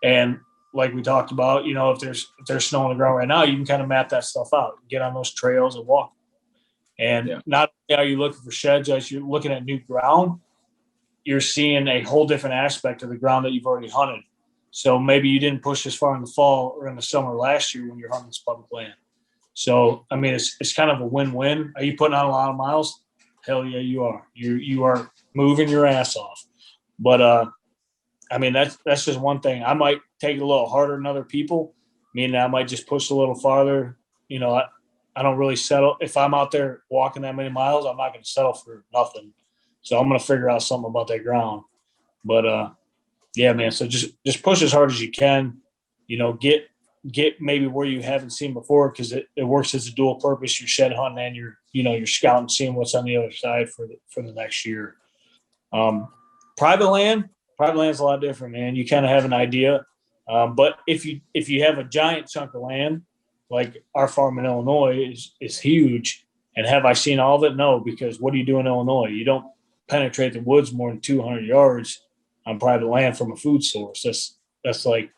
And like we talked about, if there's snow on the ground right now, you can kind of map that stuff out, get on those trails and walk. And not only are you looking for sheds, as you're looking at new ground, you're seeing a whole different aspect of the ground that you've already hunted. So maybe you didn't push as far in the fall or in the summer last year when you're hunting this public land. So, it's kind of a win-win. Are you putting on a lot of miles? Hell yeah, you are. You are moving your ass off. But, that's just one thing. I might take it a little harder than other people. I might just push a little farther. I don't really settle. If I'm out there walking that many miles, I'm not going to settle for nothing. So I'm going to figure out something about that ground. But, yeah, man. So just push as hard as you can, get maybe where you haven't seen before, because it works as a dual purpose. You're shed hunting and you're scouting, seeing what's on the other side for the next year. Private land's a lot different, man. You kind of have an idea. But if you have a giant chunk of land, like our farm in Illinois is huge. And have I seen all of it? No, because what do you do in Illinois? You don't penetrate the woods more than 200 yards on private land from a food source. That's like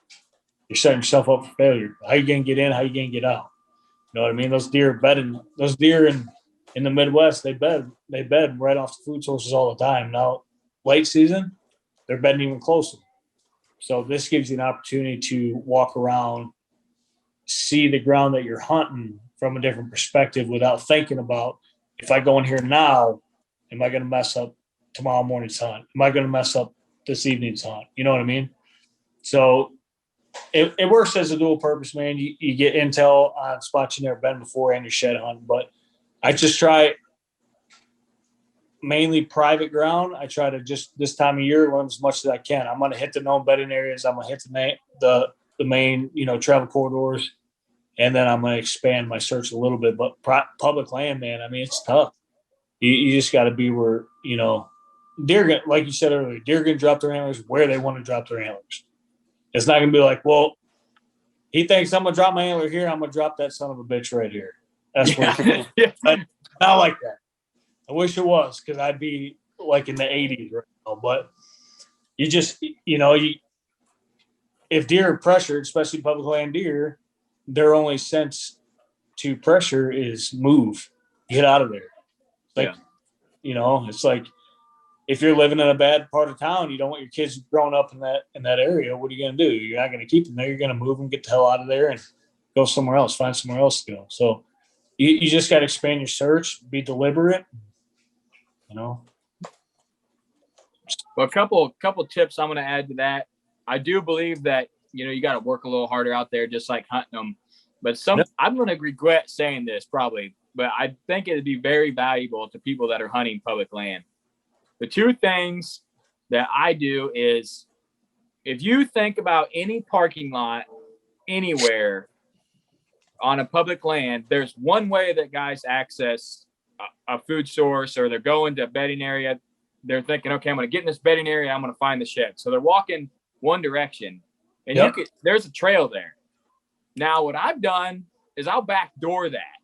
you're setting yourself up for failure. How you gonna get in? How you gonna get out? You know what I mean? Those deer in the Midwest, they bed right off the food sources all the time. Now, late season, they're bedding even closer. So this gives you an opportunity to walk around, see the ground that you're hunting from a different perspective without thinking about, if I go in here now, am I going to mess up tomorrow morning's hunt? Am I going to mess up this evening's hunt? You know what I mean? So it works as a dual purpose, man. You get intel on spots you never been before and your shed hunting. But I just try mainly private ground. I try to just this time of year learn as much as I can. I'm going to hit the known bedding areas. I'm going to hit the main, travel corridors. And then I'm going to expand my search a little bit. But public land, man, I mean, it's tough. You just got to be where, deer, like you said earlier, deer going to drop their antlers where they want to drop their antlers. It's not going to be like, well, he thinks I'm going to drop my antler here. I'm going to drop that son of a bitch right here. That's what not like that. I wish it was, because I'd be like in the 80s right now. But you just, if deer are pressured, especially public land deer, their only sense to pressure is move, get out of there. Like, it's like if you're living in a bad part of town, you don't want your kids growing up in that area. What are you going to do? You're not going to keep them there. You're going to move them, get the hell out of there, and go somewhere else. Find somewhere else to go. So you just got to expand your search, be deliberate. Well, a couple tips I'm going to add to that. I do believe that you got to work a little harder out there, just like hunting them. But I'm going to regret saying this probably, but I think it'd be very valuable to people that are hunting public land. The two things that I do is, if you think about any parking lot anywhere on a public land, there's one way that guys access a food source, or they're going to a bedding area. They're thinking, okay, I'm going to get in this bedding area. I'm going to find the shed. So they're walking one direction, and there's a trail there. Now, what I've done is I'll backdoor that.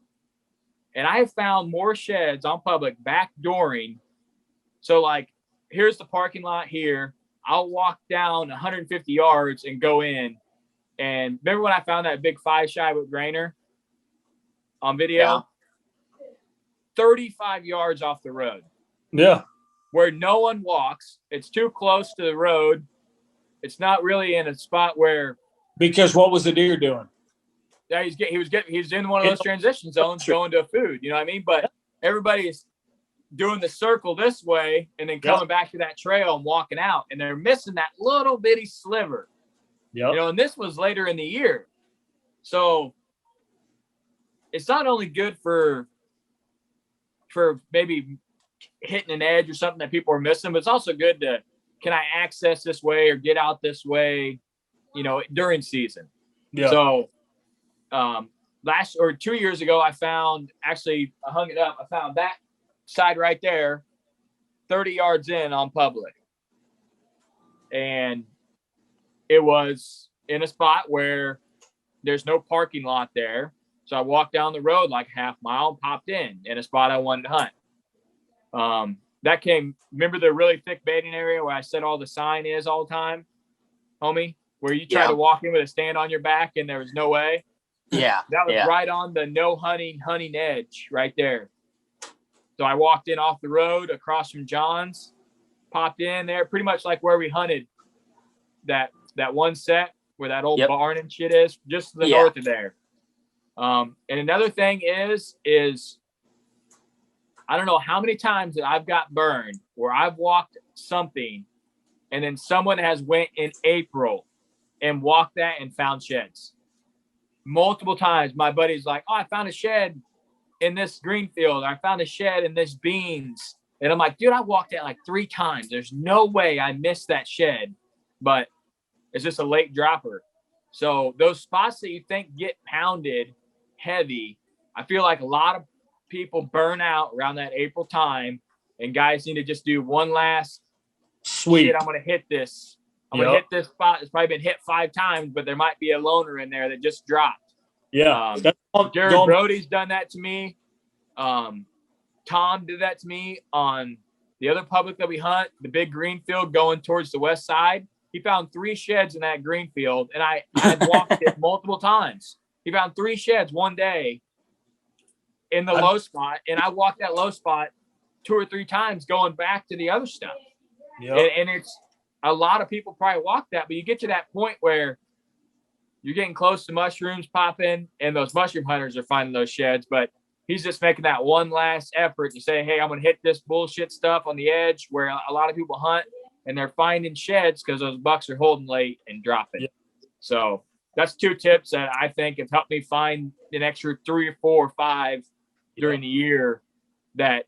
And I have found more sheds on public backdooring. So, like, here's the parking lot here. I'll walk down 150 yards and go in. And remember when I found that big 5-shy with grainer on video? Yeah. 35 yards off the road. Yeah. Where no one walks. It's too close to the road. It's not really in a spot where. Because what was the deer doing? Yeah, he was in one of those transition zones going to food. You know what I mean? But everybody's doing the circle this way and then coming back to that trail and walking out, and they're missing that little bitty sliver. And this was later in the year. So it's not only good for maybe hitting an edge or something that people are missing, but it's also good to, can I access this way or get out this way, during season. Yeah. So 2 years ago, I hung it up. I found that side right there, 30 yards in on public. And it was in a spot where there's no parking lot there. So I walked down the road like half mile and popped in a spot I wanted to hunt. Remember the really thick baiting area where I said all the sign is all the time, homie, where you try to walk in with a stand on your back and there was no way. Yeah. That was right on the no hunting edge right there. So I walked in off the road across from John's, popped in there, pretty much like where we hunted that one set where that old barn and shit is, just to the north of there. And another thing is I don't know how many times that I've got burned where I've walked something and then someone has went in April and walked that and found sheds. Multiple times my buddy's like, oh, I found a shed in this green field. I found a shed in this beans. And I'm like, dude, I walked it like 3 times. There's no way I missed that shed, but it's just a late dropper. So those spots that you think get pounded heavy, I feel like a lot of people burn out around that April time, and guys need to just do one last Sweet. shit. I'm going to hit this. I'm going to hit this spot. It's probably been hit 5 times, but there might be a loner in there that just dropped. Yeah. Jared Brody's done that to me. Tom did that to me on the other public that we hunt, the big green field going towards the west side. He found 3 sheds in that green field, and I had walked it multiple times. He found 3 sheds one day in the low spot, and I walked that low spot 2 or 3 times going back to the other stuff. Yep. And it's a lot of people probably walk that, but you get to that point where you're getting close to mushrooms popping, and those mushroom hunters are finding those sheds, but he's just making that one last effort to say, hey, I'm going to hit this bullshit stuff on the edge where a lot of people hunt, and they're finding sheds because those bucks are holding late and dropping. Yep. So that's 2 tips that I think have helped me find an extra 3 or 4 or 5 during the year that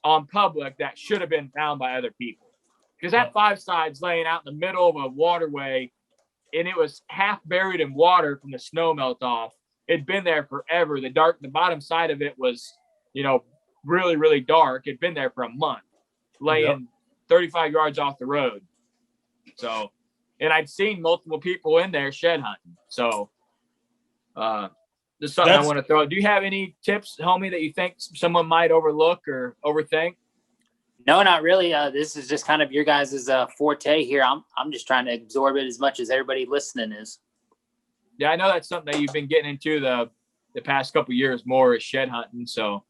on public that should have been found by other people. Because that 5 side's laying out in the middle of a waterway, and it was half buried in water from the snow melt off. It'd been there forever. The bottom side of it was, really, really dark. It'd been there for a month, laying 35 yards off the road. So, and I'd seen multiple people in there shed hunting. So, just something I want to throw. Do you have any tips, homie, that you think someone might overlook or overthink? No, not really. This is just kind of your guys' forte here. I'm just trying to absorb it as much as everybody listening is. Yeah, I know that's something that you've been getting into the past couple of years more is shed hunting. So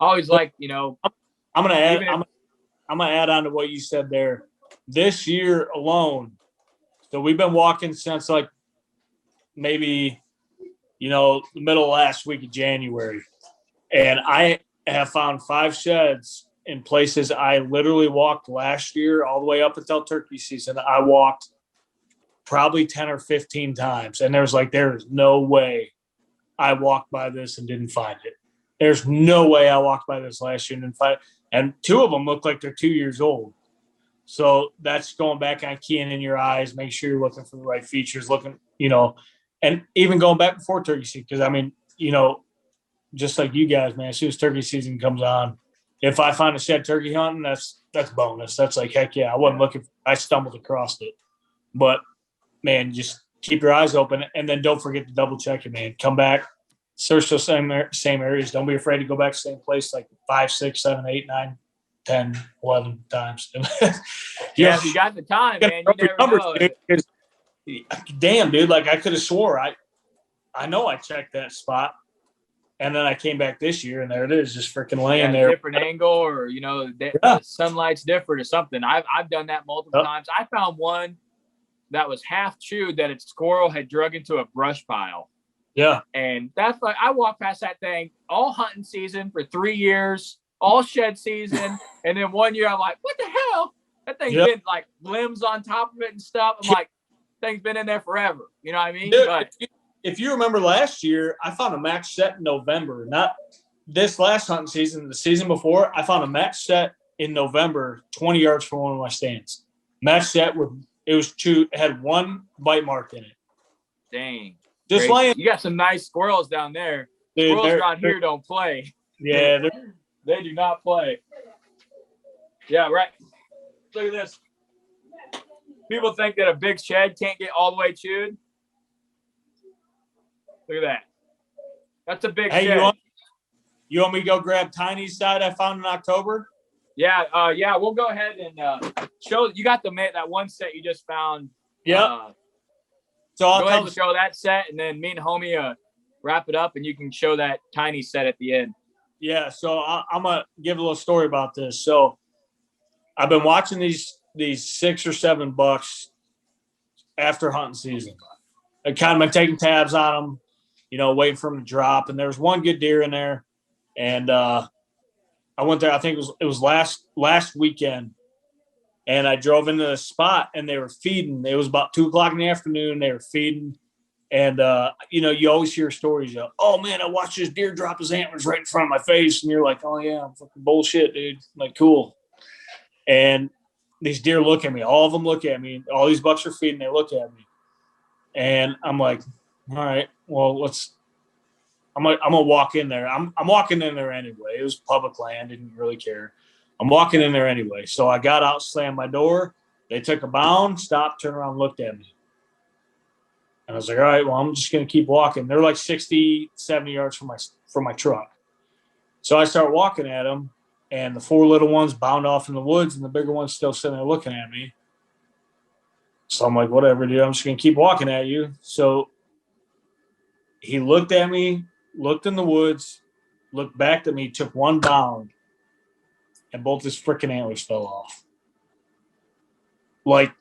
I always like, I'm gonna add on to what you said there. This year alone, so we've been walking since like maybe the middle of last week of January, and I have found 5 sheds in places I literally walked last year all the way up until turkey season. I walked probably 10 or 15 times, and there's no way I walked by this and didn't find it. There's no way I walked by this last year and didn't find it. And 2 of them look like they're 2 years old. So that's going back on keying in your eyes, make sure you're looking for the right features, and even going back before turkey season. Because just like you guys, man, as soon as turkey season comes on, if I find a shed turkey hunting, that's bonus. That's like, heck yeah, I wasn't looking, I stumbled across it. But man, just keep your eyes open, and then don't forget to double check it, man. Come back, search those same areas. Don't be afraid to go back to the same place like 5, 6, 7, 8, 9, 10, 11 times. Yeah, if you got the time, man, you never know. Dude, damn, dude, like I could have swore I know I checked that spot, and then I came back this year, and there it is, just freaking laying there. Different angle, or the sunlight's different or something. I've done that multiple times. I found one that was half chewed that its squirrel had drug into a brush pile. Yeah. And that's like, I walked past that thing all hunting season for 3 years, all shed season. And then one year I'm like, what the hell? That thing's been like limbs on top of it and stuff. I'm like, thing's been in there forever. You know what I mean? Dude, but if you remember last year, I found a match set in November. Not this last hunting season, the season before, I found a match set in November, 20 yards from one of my stands. Match set it was chewed, it had 1 bite mark in it. Dang. Just laying. You got some nice squirrels down there. Dude, squirrels around here don't play. Yeah. They do not play. Yeah, right. Look at this. People think that a big shed can't get all the way chewed. Look at that. That's a big shed. You want me to go grab Tiny's side I found in October? Yeah, we'll go ahead and show. You got that one set you just found. Yeah. So I'll go ahead and show that set, and then me and homie wrap it up, and you can show that tiny set at the end. Yeah. So I'm gonna give a little story about this. So I've been watching these 6 or 7 bucks after hunting season. I kind of been taking tabs on them, waiting for them to drop. And there was one good deer in there, and I went there. I think it was last weekend, and I drove into the spot, and they were feeding. It was about 2:00 in the afternoon. They were feeding, and you always hear stories. Oh man, I watched this deer drop his antlers right in front of my face, and you're like, oh yeah, I'm fucking bullshit, dude. I'm like, cool. And these deer look at me. All of them look at me. All these bucks are feeding. They look at me, and I'm like, all right, well, I'm gonna walk in there. I'm walking in there anyway. It was public land, didn't really care. I'm walking in there anyway. So I got out, slammed my door. They took a bound, stopped, turned around, looked at me. And I was like, all right, well, I'm just gonna keep walking. They're like 60, 70 yards from my truck. So I start walking at them, and the 4 little ones bound off in the woods, and the bigger one's still sitting there looking at me. So I'm like, whatever, dude. I'm just gonna keep walking at you. So he looked at me, looked in the woods, looked back at me, took one bound, and both his freaking antlers fell off. Like,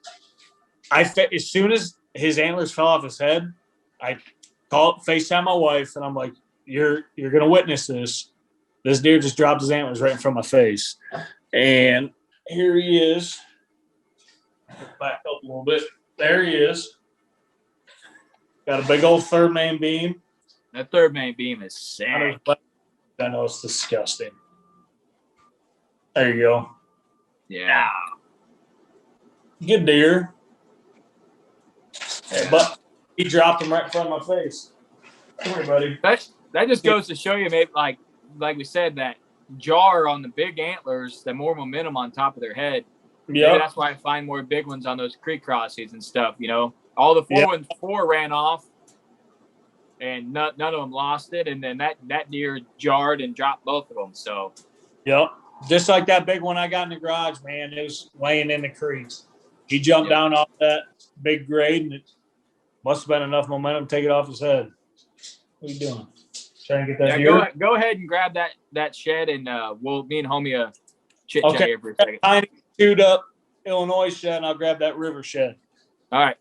as soon as his antlers fell off his head, I FaceTime my wife, and I'm like, "You're gonna witness this. This deer just dropped his antlers right in front of my face." And here he is. Back up a little bit. There he is. Got a big old third main beam. That third main beam is sick. I know it's disgusting. There you go. Yeah. Good deer. Yeah. But he dropped him right in front of my face. Come here, buddy. That just goes to show you, maybe like we said, that jar on the big antlers, the more momentum on top of their head. Yeah, that's why I find more big ones on those creek crossings and stuff. You know, all the 4 ran off, and none of them lost it. And then that deer jarred and dropped both of them. So, yep, just like that big one I got in the garage, man. It was laying in the creeks. He jumped down off that big grade, and it must have been enough momentum to take it off his head. What are you doing? Trying to get that deer? Go ahead and grab that shed, and me and Homie chit chat here for a second. Tiny chewed up Illinois shed, and I'll grab that river shed. All right.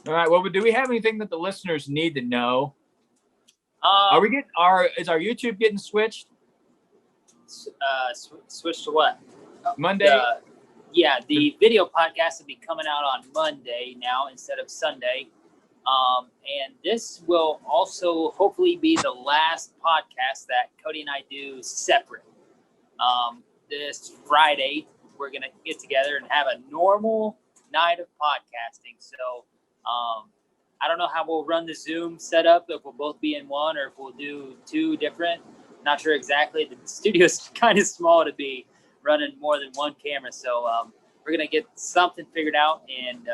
Well, do we have anything that the listeners need to know? Is our YouTube getting switched? Switched to what? Monday? The video podcast will be coming out on Monday now instead of Sunday. And this will also hopefully be the last podcast that Cody and I do separate. This Friday, we're going to get together and have a normal night of podcasting. So I don't know how we'll run the Zoom setup, if we'll both be in one or if we'll do 2 different. Not sure exactly. The studio's kind of small to be running more than one camera. So we're going to get something figured out and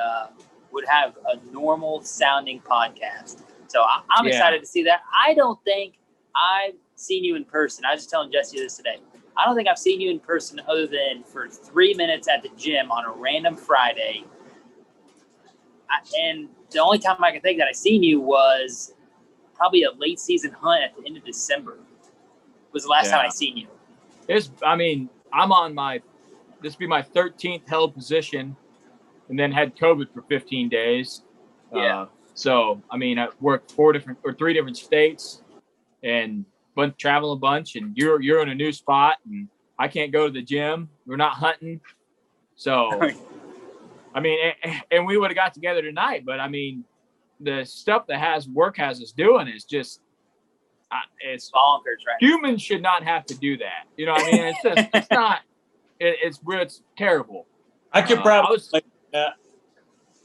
would have a normal sounding podcast. So I'm excited to see that. I don't think I've seen you in person. I was just telling Jesse this today. I don't think I've seen you in person other than for 3 minutes at the gym on a random Friday. And the only time I can think that I seen you was probably a late season hunt at the end of December. Was the last time I seen you. I'm on this will be my 13th held position, and then had COVID for 15 days. So I worked 3 different states, and travel a bunch. And you're in a new spot, and I can't go to the gym. We're not hunting, so and we would have got together tonight. But the stuff that work has us doing is just. It's bonkers, right? Humans should not have to do that. You know what I mean? It's just, it's not. It's terrible. I could probably relate to that.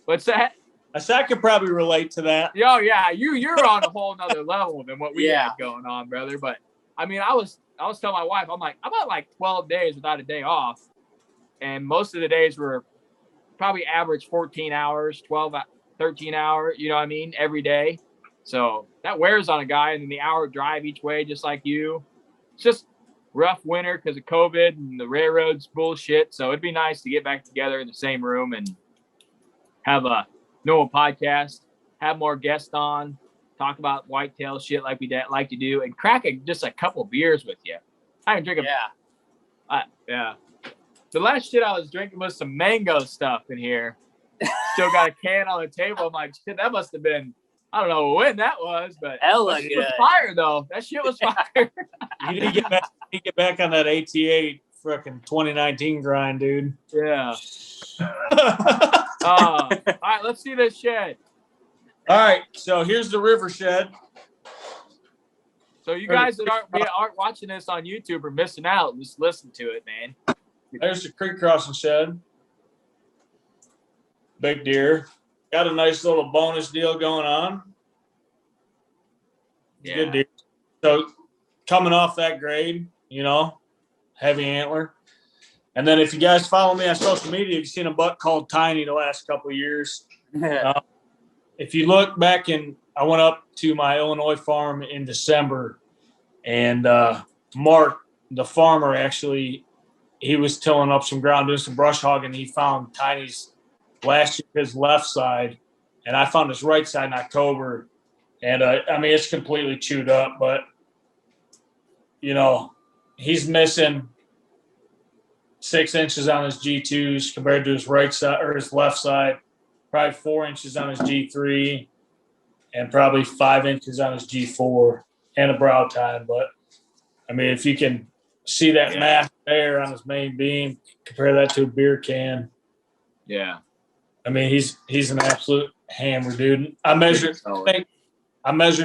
What's that? I said I could probably relate to that. Oh yeah, you're on a whole nother level than what we have going on, brother. But I was telling my wife, I'm at 12 days without a day off, and most of the days were probably average 14 hours, 12, 13 hours. You know what I mean? Every day. So that wears on a guy, and then the hour drive each way, just like you. It's just rough winter because of COVID and the railroads bullshit. So it'd be nice to get back together in the same room and have a normal podcast, have more guests on, talk about whitetail shit like we like to do, and crack just a couple beers with you. I can drink The last shit I was drinking was some mango stuff in here. Still got a can on the table. I'm like, shit, that must have been. I don't know when that was, but that shit was fire though. That shit was fire. You need to get back on that AT8 freaking 2019 grind, dude. Yeah. All right, let's see this shed. All right, so here's the river shed. So you guys that aren't watching this on YouTube are missing out. Just listen to it, man. There's the creek crossing shed. Big deer. Got a nice little bonus deal going on. Yeah. Good deer. So coming off that grade, heavy antler. And then if you guys follow me on social media, you've seen a buck called Tiny the last couple of years. If you look back I went up to my Illinois farm in December, and Mark, the farmer, actually, he was tilling up some ground, doing some brush hogging. He found Tiny's last year, his left side, and I found his right side in October. And it's completely chewed up, but he's missing 6 inches on his G2s compared to his right side or his left side, probably 4 inches on his G3, and probably 5 inches on his G4 and a brow tine. But if you can see that mass there on his main beam, compare that to a beer can. Yeah. He's an absolute hammer, dude. I measured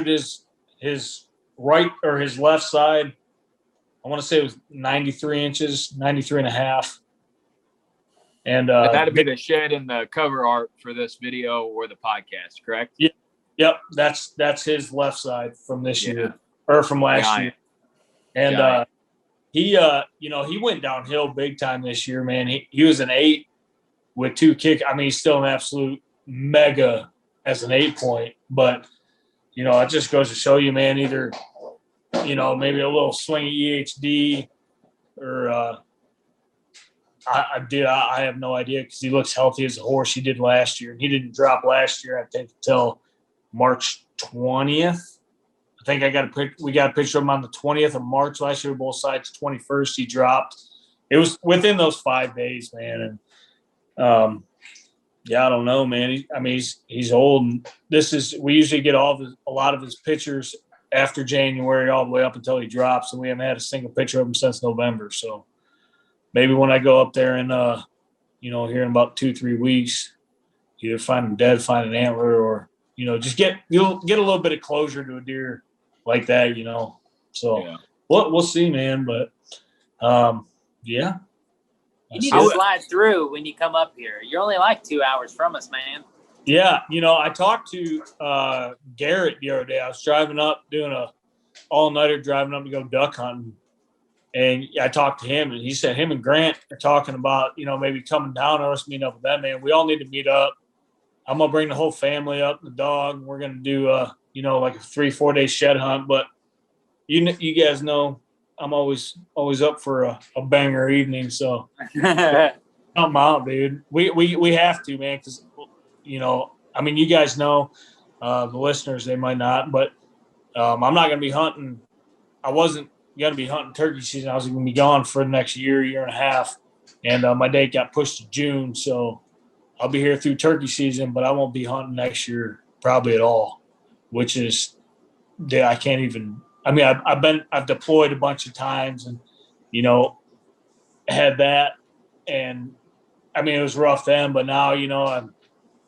his right or his left side. I want to say it was 93 inches, 93 and a half. And that'd be the shed in the cover art for this video or the podcast, correct? Yeah. Yep. That's his left side from this year or from last year. And he went downhill big time this year, man. He was an 8 with 2 kick. He's still an absolute mega as an 8-point, but it just goes to show you, man, either maybe a little swingy EHD or I have no idea, because he looks healthy as a horse. He did last year, and he didn't drop last year, I think, until March 20th. I think we got a picture of him on the 20th of March last year, both sides. 21st, he dropped. It was within those 5 days, man. And I don't know, man. He's old. And we usually get a lot of his pictures after January all the way up until he drops, and we haven't had a single picture of him since November. So maybe when I go up there and here in about 2-3 weeks, either find him dead, find an antler, or just get a little bit of closure to a deer like that. So we'll see, man. But yeah. You need to slide through when you come up here. You're only like 2 hours from us, man. Yeah, I talked to Garrett the other day. I was driving up, doing a all-nighter, driving up to go duck hunting. And I talked to him, and he said him and Grant are talking about, maybe coming down or us meeting up with that, man. We all need to meet up. I'm going to bring the whole family up, the dog. We're going to do, like a 3-4 day shed hunt. But you guys know I'm always up for a banger evening. So come out, dude. We have to, man, because, you guys know, the listeners, they might not, but I'm not going to be hunting. I wasn't going to be hunting turkey season. I was going to be gone for the next year and a half. And my date got pushed to June. So I'll be here through turkey season, but I won't be hunting next year probably at all, which is, I can't even, I've deployed a bunch of times and, had that. And it was rough then, but now, I'm,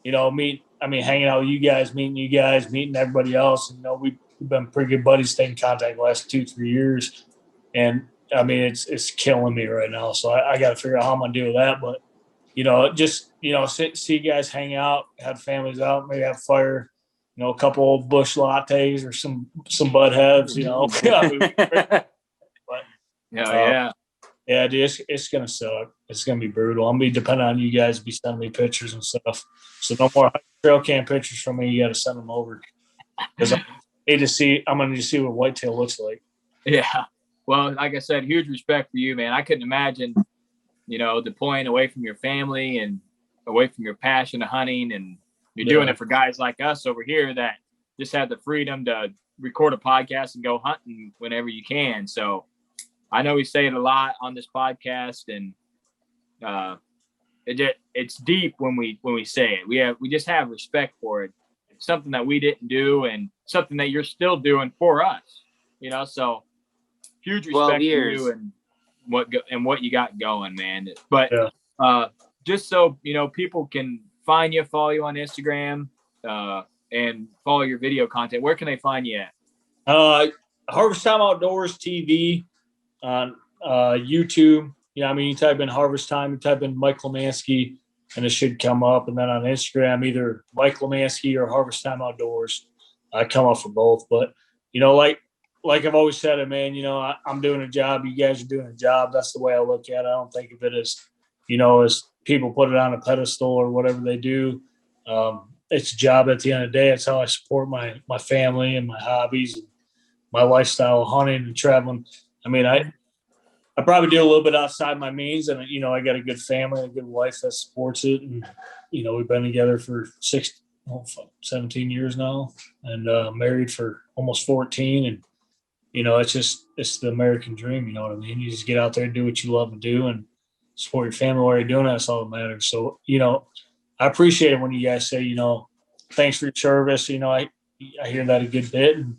hanging out with you guys, meeting everybody else. And, we've been pretty good buddies, staying in contact the last 2-3 years. And it's killing me right now. So I got to figure out how I'm going to deal with that. But, see you guys hang out, have families out, maybe have fire, a couple old bush lattes or some bud heads, But yeah, dude, it's going to suck. It's going to be brutal. I'm going to be dependent on you guys to be sending me pictures and stuff. So no more trail cam pictures from me. You got to send them over. Because I'm going to see what whitetail looks like. Yeah. Well, like I said, huge respect for you, man. I couldn't imagine, deploying away from your family and away from your passion of hunting. And you're doing it for guys like us over here that just have the freedom to record a podcast and go hunting whenever you can. So I know we say it a lot on this podcast, and it's deep when we say it. We just have respect for it. It's something that we didn't do, and something that you're still doing for us. So huge respect to you and what you got going, man. But just so people can find you, follow you on Instagram, and follow your video content. Where can they find you at? Harvest Time Outdoors TV on YouTube. You type in Harvest Time, you type in Mike Lemanski, and it should come up. And then on Instagram, either Mike Lemanski or Harvest Time Outdoors. I come up for both. But like I've always said it, man, I'm doing a job. You guys are doing a job. That's the way I look at it. I don't think of it as, as people put it on a pedestal or whatever they do. It's a job at the end of the day. It's how I support my family and my hobbies, and my lifestyle of hunting and traveling. I mean, I probably do a little bit outside my means, and I got a good family, a good wife that supports it, and we've been together for 17 years now, and married for almost 14, and it's the American dream. You know what I mean? You just get out there and do what you love to do, and support your family while you're doing it. That's all that matters. So I appreciate it when you guys say thanks for your service. I hear that a good bit, and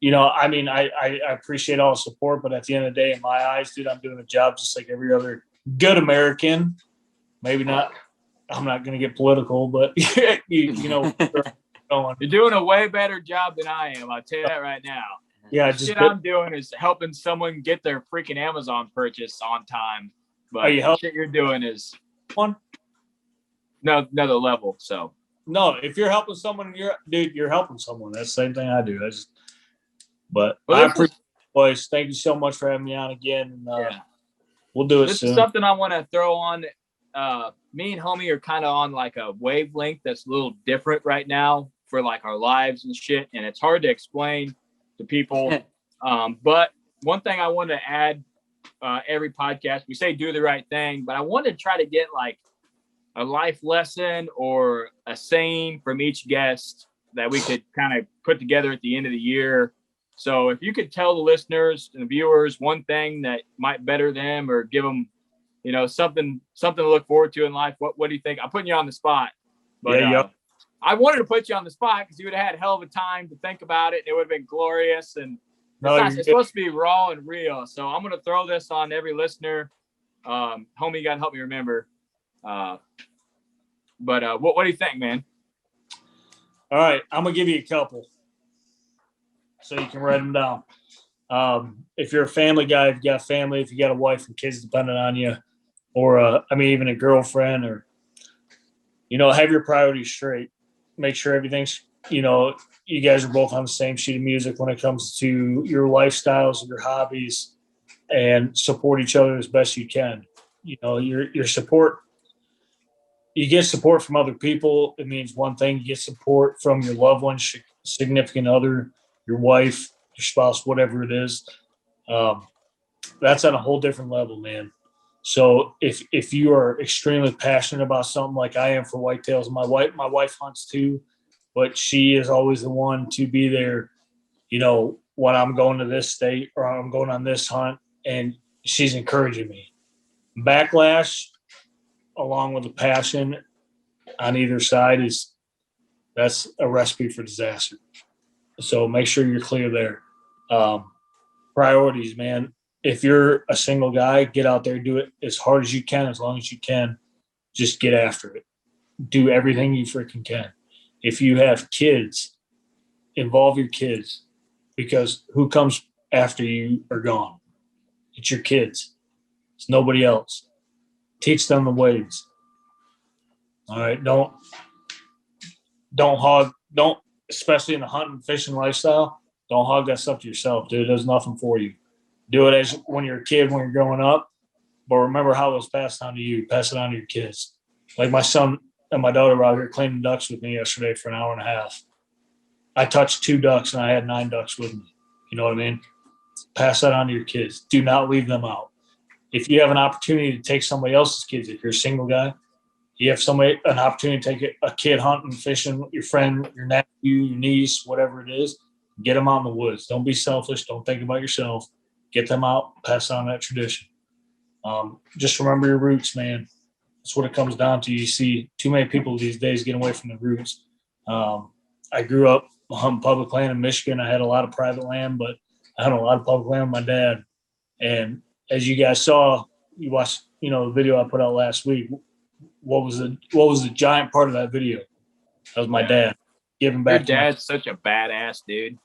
I appreciate all the support, but at the end of the day, in my eyes, dude, I'm doing a job just like every other good American. Maybe not. I'm not going to get political, but you're doing a way better job than I am. I'll tell you that right now. Yeah, the shit I'm doing is helping someone get their freaking Amazon purchase on time. But the shit you're doing is one another level. So no, if you're helping someone, you're helping someone. That's the same thing I do. But I appreciate it, boys. Thank you so much for having me on again. And, we'll do it this soon. Is something I want to throw on. Me and Homey are kind of on like a wavelength that's a little different right now for like our lives and shit, and it's hard to explain to people. But one thing I want to add, every podcast we say do the right thing, but I want to try to get like a life lesson or a saying from each guest that we could kind of put together at the end of the year. So if you could tell the listeners and the viewers one thing that might better them or give them, something to look forward to in life, what do you think? I'm putting you on the spot. But I wanted to put you on the spot because you would have had a hell of a time to think about it. It would have been glorious. And it's supposed to be raw and real. So I'm going to throw this on every listener. Homie, you got to help me remember. But what do you think, man? All right. I'm going to give you a couple so you can write them down. If you're a family guy, if you got a family, if you got a wife and kids dependent on you, or even a girlfriend, or have your priorities straight. Make sure everything's you guys are both on the same sheet of music when it comes to your lifestyles, your hobbies, and support each other as best you can. Your support. You get support from other people. It means one thing. You get support from your loved ones, significant other, your wife, your spouse, whatever it is. That's on a whole different level, man. So if you are extremely passionate about something like I am for whitetails, my wife hunts too, but she is always the one to be there, when I'm going to this state or I'm going on this hunt, and she's encouraging me. Backlash, along with the passion on either side, that's a recipe for disaster. So make sure you're clear there. Priorities, man. If you're a single guy, get out there, do it as hard as you can, as long as you can. Just get after it. Do everything you freaking can. If you have kids, involve your kids, because who comes after you are gone? It's your kids. It's nobody else. Teach them the ways. All right. Don't hog, especially in the hunting, fishing lifestyle, don't hog that stuff to yourself, dude. It does nothing for you. Do it as when you're a kid, when you're growing up, but remember how it was passed on to you. Pass it on to your kids. Like my son and my daughter were out here cleaning ducks with me yesterday for an hour and a half. I touched 2 ducks and I had 9 ducks with me. You know what I mean? Pass that on to your kids. Do not leave them out. If you have an opportunity to take somebody else's kids, if you're a single guy, you have an opportunity to take a kid hunting, fishing, your friend, your nephew, your niece, whatever it is, get them out in the woods. Don't be selfish. Don't think about yourself. Get them out, pass on that tradition. Just remember your roots, man. That's what it comes down to. You see too many people these days getting away from the roots. I grew up hunting public land in Michigan. I had a lot of private land, but I had a lot of public land with my dad. And as you guys saw, you watched, the video I put out last week. What was the giant part of that video? That was my dad giving back. Your dad's such a badass, dude.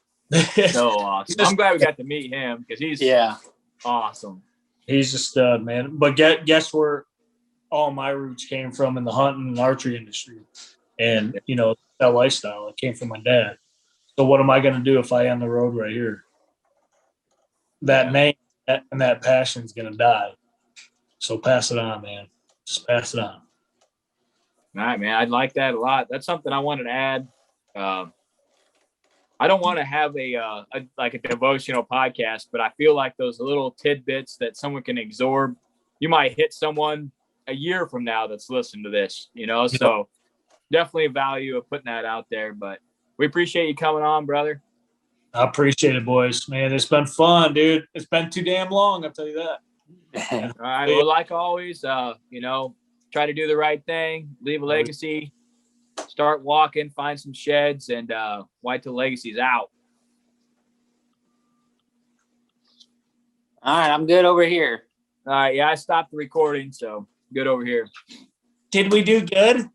So awesome. I'm glad we got to meet him because he's awesome. He's just man. But guess where all my roots came from in the hunting and archery industry, and that lifestyle. It came from my dad. So what am I going to do if I end the road right here? That name and that passion is going to die. So pass it on, man. Just pass it on. All right, man. I'd like that a lot. That's something I wanted to add. I don't want to have a devotional podcast, but I feel like those little tidbits that someone can absorb, you might hit someone a year from now that's listening to this, So definitely a value of putting that out there. But we appreciate you coming on, brother. I appreciate it, boys. Man, it's been fun, dude. It's been too damn long, I'll tell you that. All right. Well, like always, try to do the right thing, leave a legacy, start walking, find some sheds, and Whitetail Legacy's out. All right, I'm good over here. All right. Yeah, I stopped the recording, so good over here. Did we do good?